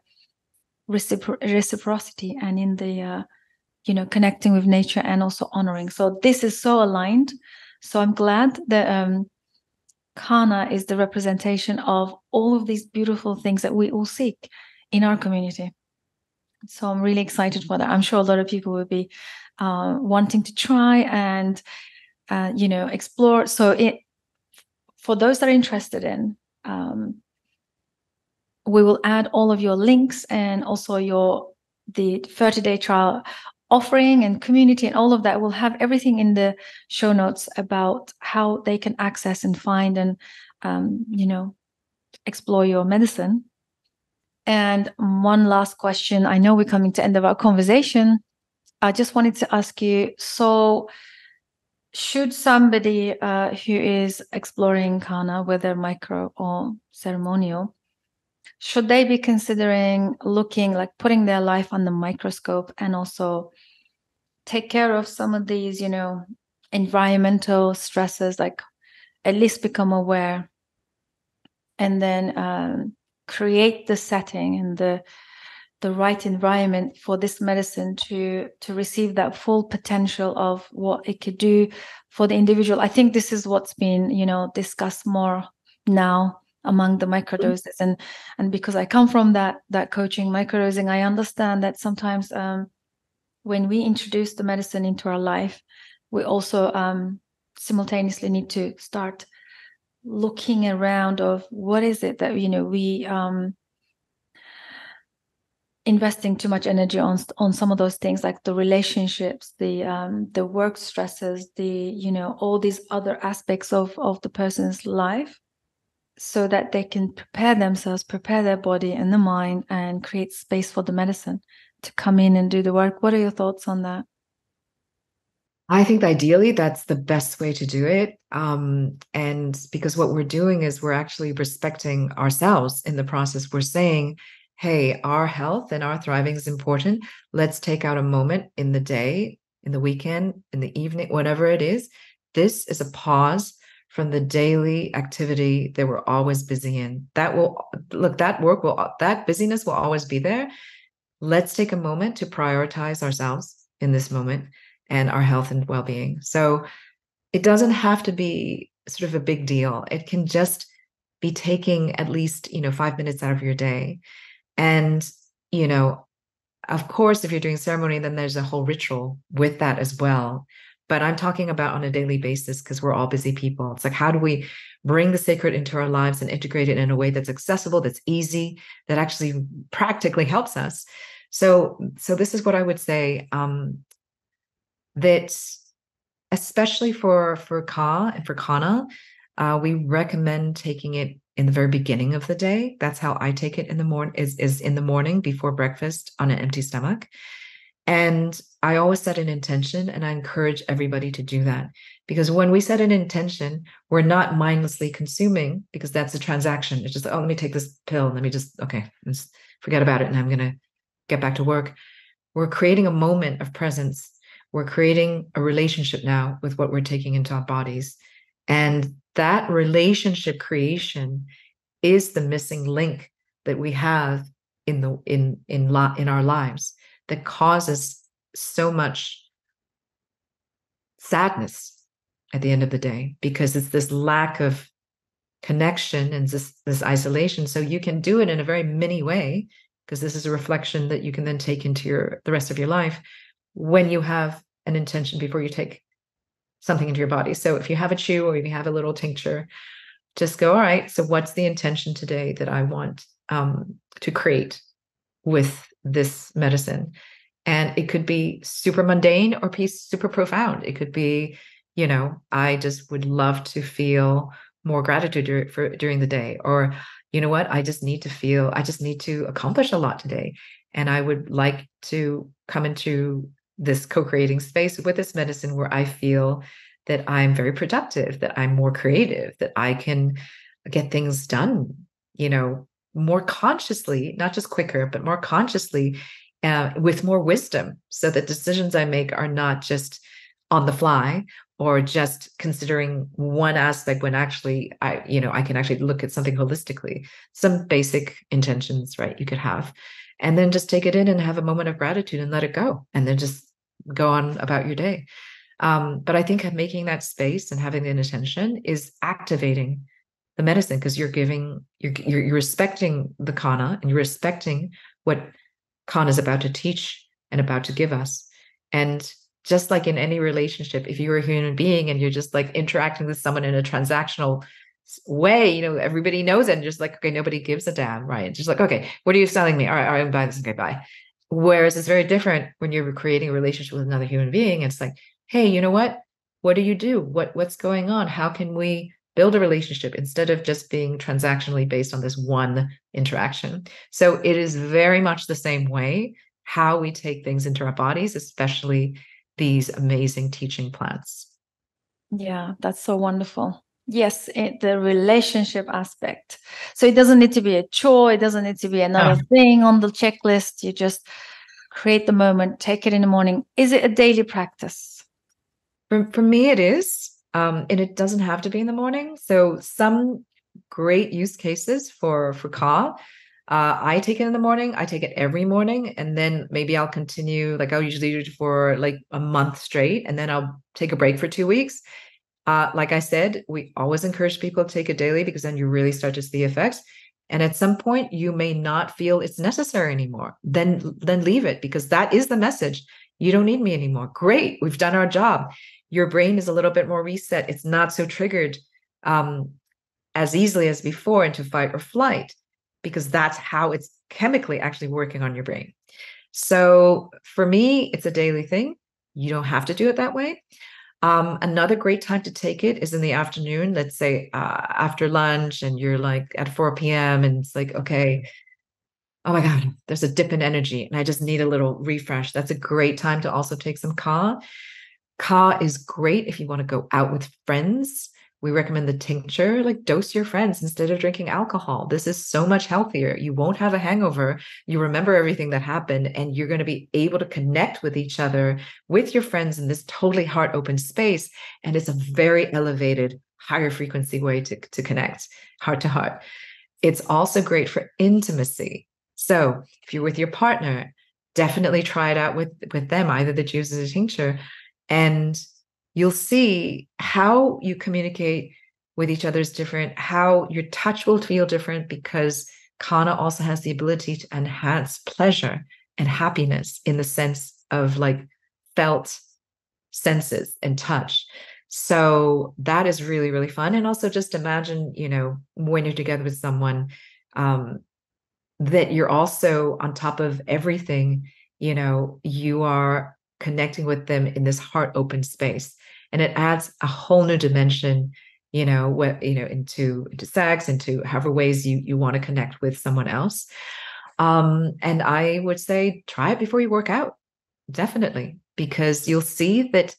reciprocity, and in the connecting with nature and also honoring. So this is so aligned. So I'm glad that Kanna is the representation of all of these beautiful things that we all seek in our community. So I'm really excited for that. I'm sure a lot of people will be wanting to try and explore. So for those that are interested in, we will add all of your links and also the 30-day trial offering and community and all of that. We'll have everything in the show notes about how they can access and find and explore your medicine. And one last question. I know we're coming to the end of our conversation. I just wanted to ask you, so should somebody who is exploring Kanna, whether micro or ceremonial, should they be considering putting their life on the microscope and also take care of some of these, environmental stresses, like at least become aware and then create the setting and the right environment for this medicine to receive that full potential of what it could do for the individual? I think this is what's been, discussed more now among the microdoses, and because I come from that coaching microdosing, I understand that sometimes when we introduce the medicine into our life, we also simultaneously need to start looking around of what is it that we investing too much energy on some of those things, like the relationships, the work stresses, all these other aspects of the person's life, so that they can prepare themselves, prepare their body and the mind, and create space for the medicine to come in and do the work. What are your thoughts on that? I think ideally that's the best way to do it. And because what we're doing is we're actually respecting ourselves in the process. We're saying, hey, our health and our thriving is important. Let's take out a moment in the day, in the weekend, in the evening, whatever it is. This is a pause from the daily activity that we're always busy in. That busyness will always be there. Let's take a moment to prioritize ourselves in this moment and our health and well-being. So it doesn't have to be sort of a big deal. It can just be taking at least, 5 minutes out of your day. And, of course, if you're doing ceremony, then there's a whole ritual with that as well. But I'm talking about on a daily basis, because we're all busy people. It's like, how do we bring the sacred into our lives and integrate it in a way that's accessible, that's easy, that actually practically helps us? So this is what I would say, that especially for Ka and for Kanna, we recommend taking it in the very beginning of the day. That's how I take it in the morning, is in the morning before breakfast on an empty stomach. And I always set an intention, and I encourage everybody to do that, because when we set an intention, we're not mindlessly consuming, because that's a transaction. It's just, oh, let me take this pill. Let me just forget about it, and I'm going to get back to work. We're creating a moment of presence. We're creating a relationship now with what we're taking into our bodies. And that relationship creation is the missing link that we have in our lives, that causes so much sadness at the end of the day, because it's this lack of connection and this isolation. So you can do it in a very mini way, because this is a reflection that you can then take into the rest of your life when you have an intention before you take something into your body. So if you have a chew or if you have a little tincture, just go, all right, so what's the intention today that I want to create with this medicine? And it could be super mundane or be super profound. It could be, I just would love to feel more gratitude during the day. Or, you know what, I just need to accomplish a lot today. And I would like to come into this co-creating space with this medicine where I feel that I'm very productive, that I'm more creative, that I can get things done, more consciously, not just quicker, but more consciously, with more wisdom, so that decisions I make are not just on the fly, or just considering one aspect when actually I can actually look at something holistically. Some basic intentions, right, you could have, and then just take it in and have a moment of gratitude and let it go, and then just go on about your day. But I think making that space and having the intention is activating the medicine, because you're respecting the Kanna, and you're respecting what Kanna is about to teach and about to give us. And just like in any relationship, if you're a human being and you're just like interacting with someone in a transactional way, everybody knows it, and just like, okay, nobody gives a damn, right? It's just like, okay, what are you selling me? All right, I'm buying this. Okay, bye. Whereas it's very different when you're creating a relationship with another human being. It's like, hey, you know what? What do you do? What's going on? How can we build a relationship instead of just being transactionally based on this one interaction? So it is very much the same way how we take things into our bodies, especially these amazing teaching plants. Yeah, that's so wonderful. Yes, the relationship aspect. So it doesn't need to be a chore. It doesn't need to be another thing on the checklist. You just create the moment, take it in the morning. Is it a daily practice? For me, it is. And it doesn't have to be in the morning. So some great use cases for Ka. I take it in the morning. I take it every morning, and then maybe I'll continue. Like I'll usually do it for like a month straight, and then I'll take a break for 2 weeks. Like I said, we always encourage people to take it daily, because then you really start to see the effects. And at some point, you may not feel it's necessary anymore. Then leave it, because that is the message. You don't need me anymore. Great, we've done our job. Your brain is a little bit more reset. It's not so triggered as easily as before into fight or flight, because that's how it's chemically actually working on your brain. So for me, it's a daily thing. You don't have to do it that way. Another great time to take it is in the afternoon, let's say after lunch, and you're like at 4 p.m. and it's like, okay, oh my God, there's a dip in energy and I just need a little refresh. That's a great time to also take some Ka. Ka is great if you want to go out with friends. We recommend the tincture, like dose your friends instead of drinking alcohol. This is so much healthier. You won't have a hangover. You remember everything that happened, and you're going to be able to connect with each other, with your friends, in this totally heart open space. And it's a very elevated, higher frequency way to connect heart to heart. It's also great for intimacy. So if you're with your partner, definitely try it out with them, either the juice or the tincture, and you'll see how you communicate with each other is different, how your touch will feel different, because Kanna also has the ability to enhance pleasure and happiness in the sense of like felt senses and touch. So that is really, really fun. And also just imagine, when you're together with someone, that you're also on top of everything, you are connecting with them in this heart open space. And it adds a whole new dimension, into sex, into however ways you want to connect with someone else. And I would say try it before you work out, definitely, because you'll see that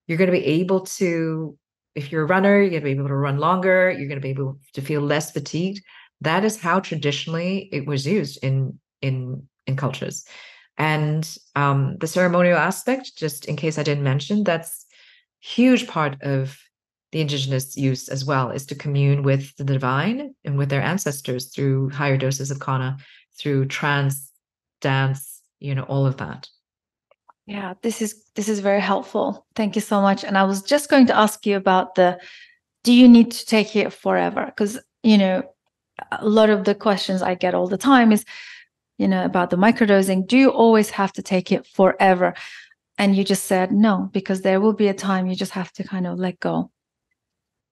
you're going to be able to, if you're a runner, you're going to be able to run longer. You're going to be able to feel less fatigued. That is how traditionally it was used in cultures. And the ceremonial aspect, just in case I didn't mention, that's huge part of the indigenous use as well, is to commune with the divine and with their ancestors through higher doses of Kanna, through trance, dance, all of that. Yeah, this is very helpful. Thank you so much. And I was just going to ask you about do you need to take it forever? Because, a lot of the questions I get all the time is, about the microdosing. Do you always have to take it forever? And you just said no, because there will be a time you just have to kind of let go.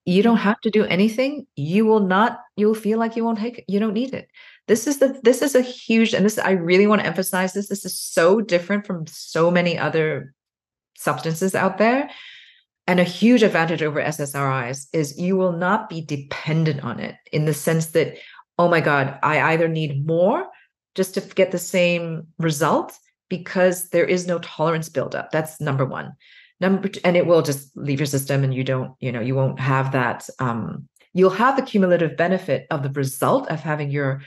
You don't have to do anything. You'll feel like you won't take it. You don't need it. This is a huge, and I really want to emphasize this. This is so different from so many other substances out there. And a huge advantage over SSRIs is you will not be dependent on it, in the sense that, oh my God, I either need more just to get the same result, because there is no tolerance buildup. That's number one. And it will just leave your system, and you won't have that. You'll have the cumulative benefit of the result of having your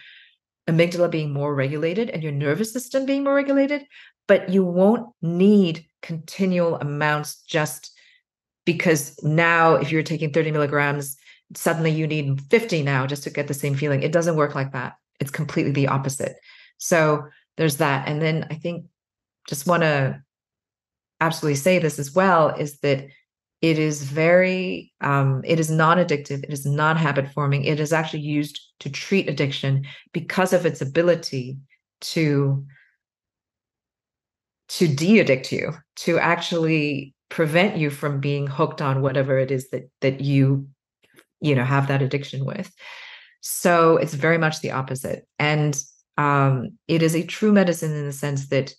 amygdala being more regulated and your nervous system being more regulated, but you won't need continual amounts just because now if you're taking 30 milligrams, suddenly you need 50 now just to get the same feeling. It doesn't work like that. It's completely the opposite. So there's that. And then I think just want to absolutely say this as well, is that it is very, it is non-addictive. It is not habit forming. It is actually used to treat addiction because of its ability to de-addict you, to actually prevent you from being hooked on whatever it is that you have that addiction with. So it's very much the opposite. And it is a true medicine in the sense that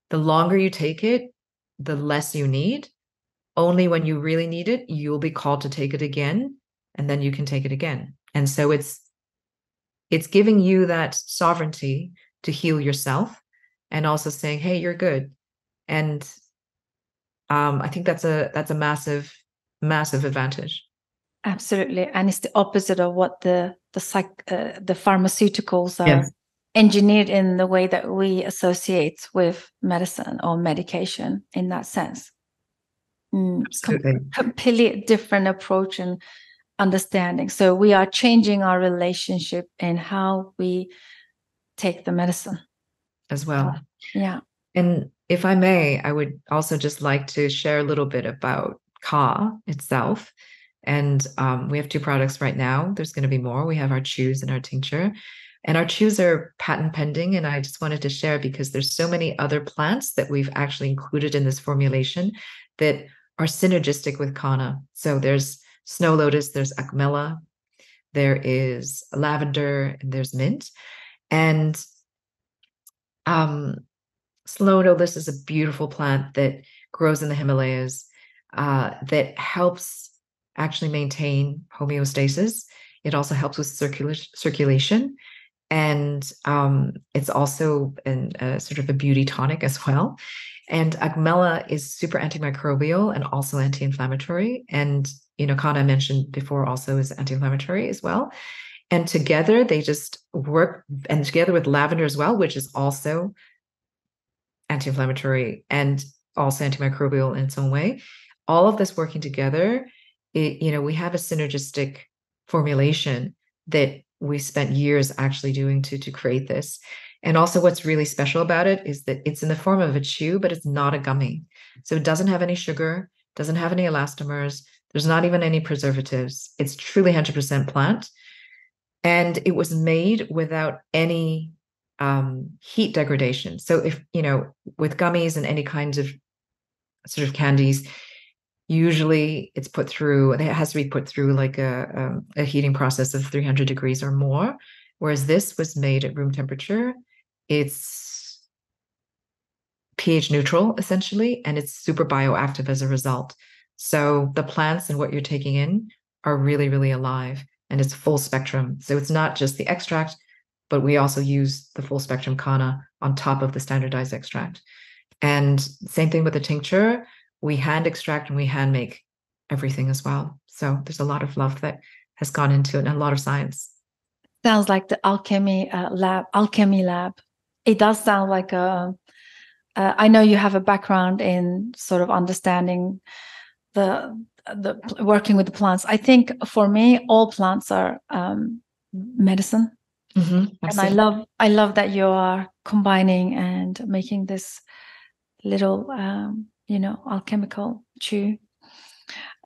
the longer you take it, the less you need. Only when you really need it, you'll be called to take it again, and then you can take it again. And so it's giving you that sovereignty to heal yourself, and also saying, hey, you're good. And I think that's a massive, massive advantage. Absolutely. And it's the opposite of what the pharmaceuticals are engineered in the way that we associate with medicine or medication in that sense. Absolutely. Completely different approach and understanding. So we are changing our relationship in how we take the medicine as well. Yeah. And if I may, I would also just like to share a little bit about Ka itself. And we have 2 products right now. There's going to be more. We have our chews and our tincture. And our chews are patent pending. And I just wanted to share because there's so many other plants that we've actually included in this formulation that are synergistic with Kanna. So there's snow lotus, there's acmella, there is lavender, and there's mint. And snow lotus is a beautiful plant that grows in the Himalayas that helps actually maintain homeostasis. It also helps with circulation. And it's also sort of a beauty tonic as well. And acmella is super antimicrobial and also anti-inflammatory. And, Kanna mentioned before also is anti-inflammatory as well. And together they just work, and together with lavender as well, which is also anti-inflammatory and also antimicrobial in its own way. All of this working together, we have a synergistic formulation that we spent years actually doing to create this. And also what's really special about it is that it's in the form of a chew, but it's not a gummy. So it doesn't have any sugar, doesn't have any elastomers. There's not even any preservatives. It's truly 100% plant. And it was made without any heat degradation. So if, with gummies and any kinds of sort of candies, usually it has to be put through like a heating process of 300 degrees or more. Whereas this was made at room temperature. It's pH neutral, essentially, and it's super bioactive as a result. So the plants and what you're taking in are really, really alive, and it's full spectrum. So it's not just the extract, but we also use the full spectrum Kanna on top of the standardized extract. And same thing with the tincture. We hand extract and we hand make everything as well. So there's a lot of love that has gone into it and a lot of science. Sounds like the alchemy lab. It does sound like I know you have a background in sort of understanding the working with the plants. I think for me, all plants are medicine. Mm-hmm, and I love that you are combining and making this little alchemical chew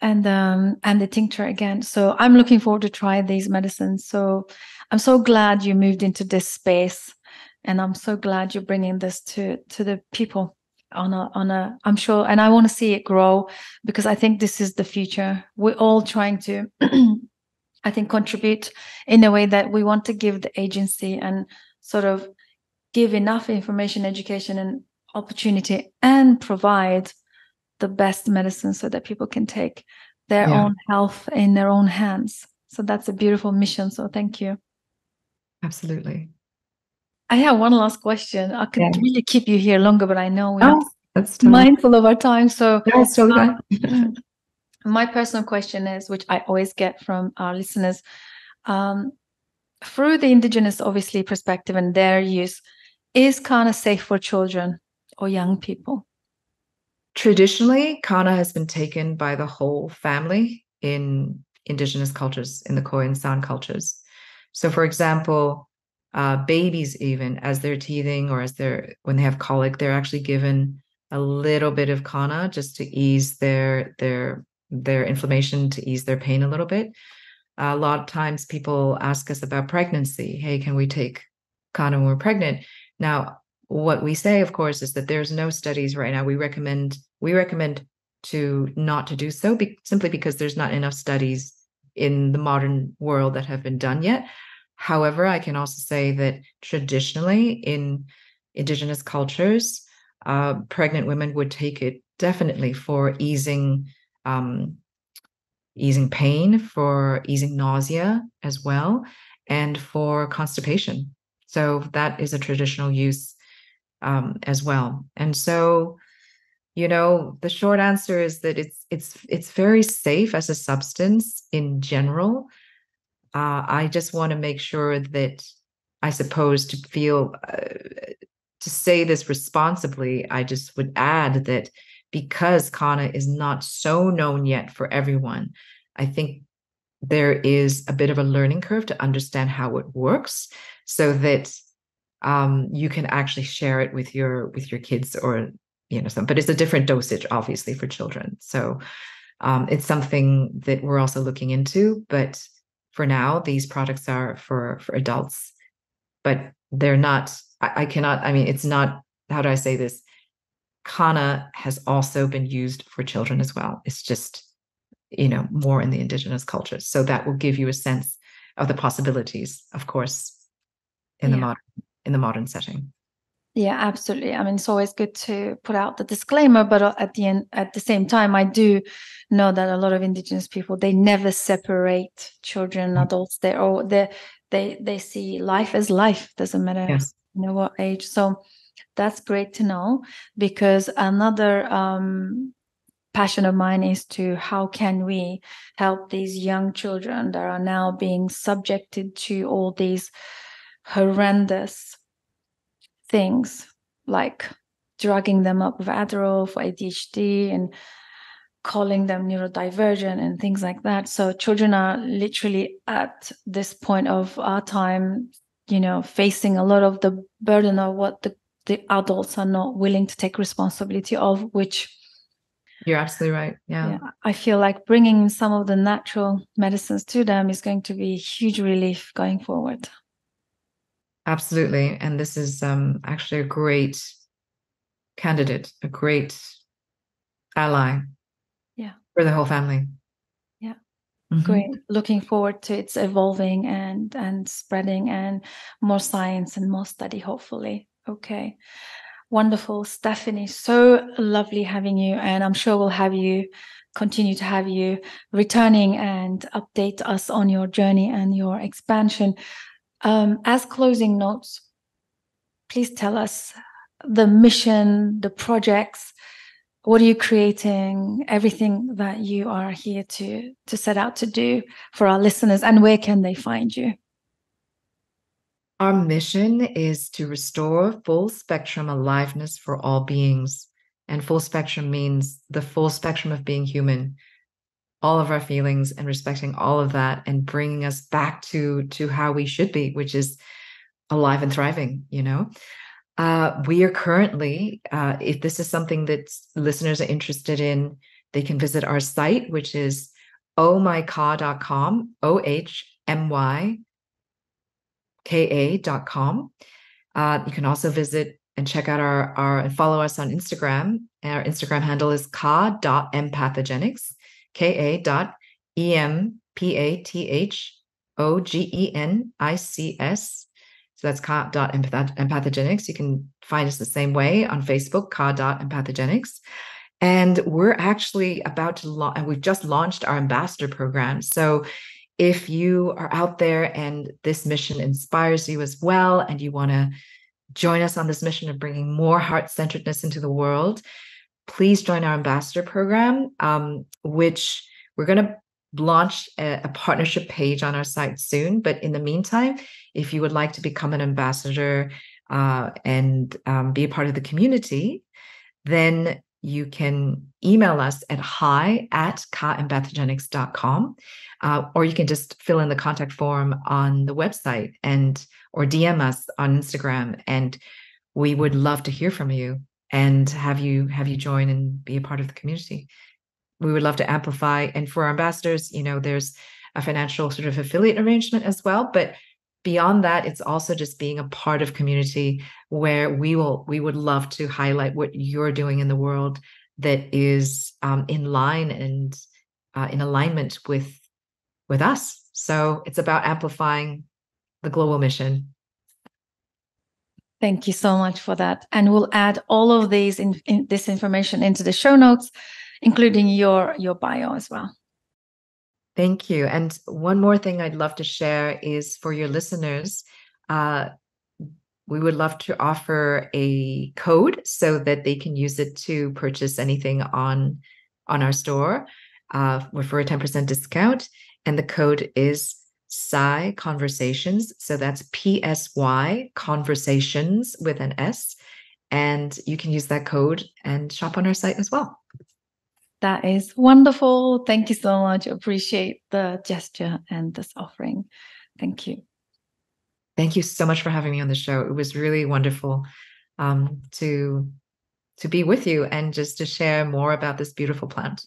and the tincture again. So I'm looking forward to try these medicines. So I'm so glad you moved into this space, and I'm so glad you're bringing this to the people on a I'm sure, and I want to see it grow, because I think this is the future. We're all trying to I think contribute in a way that we want to give the agency and sort of give enough information, education, and opportunity, and provide the best medicine so that people can take their own health in their own hands. So that's a beautiful mission. So thank you. Absolutely. I have one last question. I could really keep you here longer, but I know we're that's mindful of our time. So it's totally fine. My personal question is, which I always get from our listeners, through the Indigenous, obviously, perspective and their use, is Kanna safe for children or young people? Traditionally, Kanna has been taken by the whole family in Indigenous cultures, in the Khoi and San cultures. So, for example, babies, even as they're teething or when they have colic, they're actually given a little bit of Kanna just to ease their inflammation, to ease their pain a little bit. A lot of times people ask us about pregnancy. Hey, can we take Kanna when we're pregnant? Now, what we say, of course, is that there's no studies right now. We recommend to not to do so, simply because there's not enough studies in the modern world that have been done yet. However, I can also say that traditionally in Indigenous cultures, pregnant women would take it definitely for easing pain, for easing nausea as well, and for constipation. So that is a traditional use as well. And so, the short answer is that it's very safe as a substance in general. I just want to make sure that, I suppose, to say this responsibly, I just would add that because Kanna is not so known yet for everyone, I think there is a bit of a learning curve to understand how it works, so that you can actually share it with your kids, or but it's a different dosage, obviously, for children. So it's something that we're also looking into. But for now, these products are for adults, but they're not. I cannot. I mean, it's not. How do I say this? Kanna has also been used for children as well. It's just more in the Indigenous cultures. So that will give you a sense of the possibilities, of course, in the modern setting. Yeah, absolutely. I mean, it's always good to put out the disclaimer, but at the same time, I do know that a lot of Indigenous people, they never separate children and adults. They see life as life. Doesn't matter, Yes. what age. So that's great to know, because another passion of mine is to how can we help these young children that are now being subjected to all these horrendous things, like drugging them up with Adderall for ADHD and calling them neurodivergent and things like that. So children are literally at this point of our time, facing a lot of the burden of what the adults are not willing to take responsibility of, which... You're absolutely right. Yeah. I feel like bringing some of the natural medicines to them is going to be a huge relief going forward. Absolutely. And this is actually a great candidate, a great ally for the whole family. Yeah. Mm-hmm. Great. Looking forward to its evolving and spreading, and more science and more study, hopefully. Okay. Wonderful, Stephanie. So lovely having you. And I'm sure we'll continue to have you returning and update us on your journey and your expansion. As closing notes, please tell us the mission, the projects. What are you creating? Everything that you are here to set out to do for our listeners, and where can they find you? Our mission is to restore full spectrum aliveness for all beings. And full spectrum means the full spectrum of being human, all of our feelings, and respecting all of that, and bringing us back to how we should be, which is alive and thriving. We are currently, if this is something that listeners are interested in, they can visit our site, which is ohmyka.com, ohmyka.com. You can also visit and check out and follow us on Instagram. Our Instagram handle is ka.empathogenics, ka.empathogenics. So that's ka.empathogenics. You can find us the same way on Facebook, ka.empathogenics. And we're actually about to and we've just launched our ambassador program. So if you are out there and this mission inspires you as well, and you want to join us on this mission of bringing more heart-centeredness into the world, please join our ambassador program, which we're going to launch a partnership page on our site soon. But in the meantime, if you would like to become an ambassador and be a part of the community, then you can email us at hi@empathogenics.com, or you can just fill in the contact form on the website or DM us on Instagram, and we would love to hear from you and have you join and be a part of the community. We would love to amplify. And for our ambassadors, there's a financial sort of affiliate arrangement as well. But beyond that, it's also just being a part of community where we would love to highlight what you're doing in the world that is in line and in alignment with us. So it's about amplifying the global mission. Thank you so much for that. And we'll add all of these this information into the show notes, including your bio as well. Thank you. And one more thing I'd love to share is for your listeners, we would love to offer a code so that they can use it to purchase anything on our store for a 10% discount. And the code is PSYCONVERSATIONS. So that's PSY Conversations with an S. And you can use that code and shop on our site as well. That is wonderful. Thank you so much. Appreciate the gesture and this offering. Thank you. Thank you so much for having me on the show. It was really wonderful to be with you and just to share more about this beautiful plant.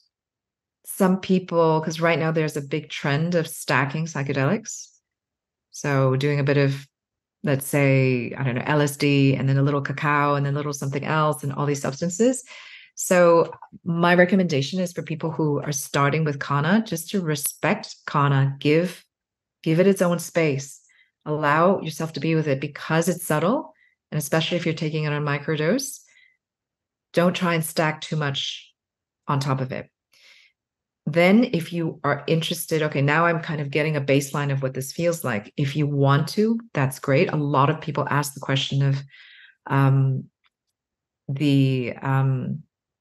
Some people, because right now there's a big trend of stacking psychedelics. So doing a bit of, let's say, I don't know, LSD and then a little cacao and then a little something else and all these substances. So my recommendation is for people who are starting with Kanna, just to respect Kanna, give it its own space, allow yourself to be with it because it's subtle. And especially if you're taking it on microdose, don't try and stack too much on top of it. Then if you are interested, okay, now I'm kind of getting a baseline of what this feels like. If you want to, that's great. A lot of people ask the question of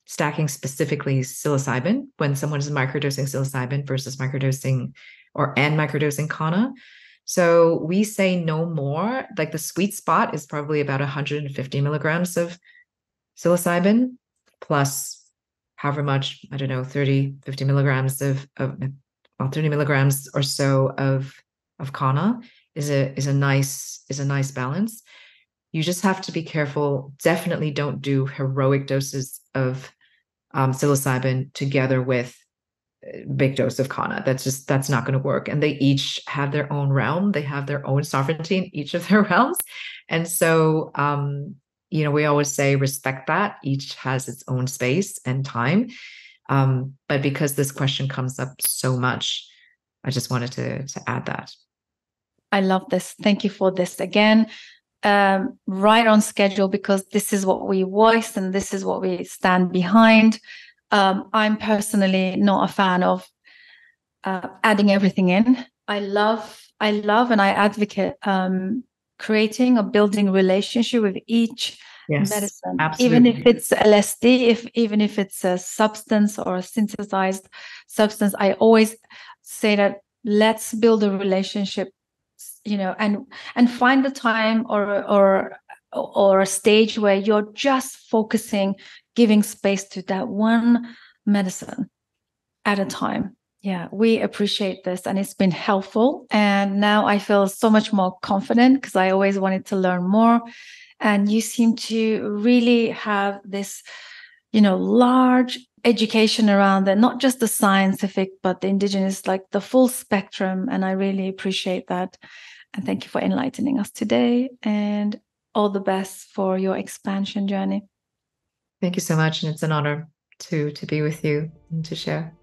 stacking specifically psilocybin when someone is microdosing psilocybin versus microdosing Kanna. So we say no more. Like the sweet spot is probably about 150 milligrams of psilocybin plus however much, I don't know, 30, 50 milligrams of 30 milligrams or so of Kanna is a nice balance. You just have to be careful. Definitely don't do heroic doses of psilocybin together with a big dose of Kanna. That's not going to work. And they each have their own realm. They have their own sovereignty in each of their realms. And so, we always say respect that. Each has its own space and time. But because this question comes up so much, I just wanted to add that. I love this. Thank you for this again. Right on schedule, because this is what we voice and this is what we stand behind. I'm personally not a fan of adding everything in. I love and I advocate creating or building a relationship with each medicine, absolutely. even if it's LSD, even if it's a substance or a synthesized substance. I always say that let's build a relationship, and find the time or a stage where you're just focusing, giving space to that one medicine at a time. Yeah, we appreciate this, and it's been helpful. And now I feel so much more confident because I always wanted to learn more. And you seem to really have this, large education around it, not just the scientific, but the indigenous, like the full spectrum. And I really appreciate that. And thank you for enlightening us today, and all the best for your expansion journey. Thank you so much. And it's an honor to be with you and to share.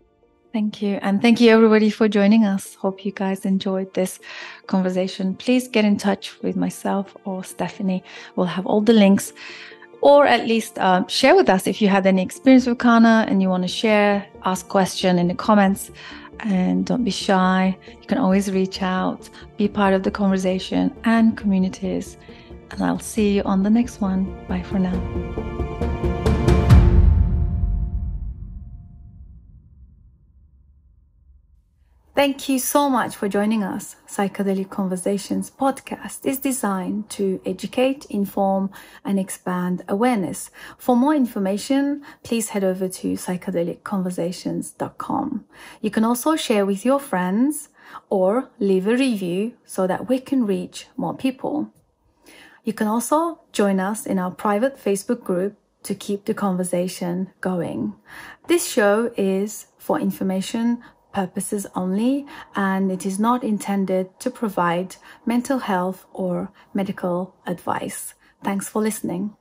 Thank you. And thank you everybody for joining us. Hope you guys enjoyed this conversation. Please get in touch with myself or Stephanie. We'll have all the links, or at least share with us if you had any experience with Kanna and you want to share, ask question in the comments. And don't be shy. You can always reach out, be part of the conversation and communities. And I'll see you on the next one. Bye for now. Thank you so much for joining us. Psychedelic Conversations podcast is designed to educate, inform, and expand awareness. For more information, please head over to psychedelicconversations.com. You can also share with your friends or leave a review so that we can reach more people. You can also join us in our private Facebook group to keep the conversation going. This show is for information purposes only, and it is not intended to provide mental health or medical advice. Thanks for listening.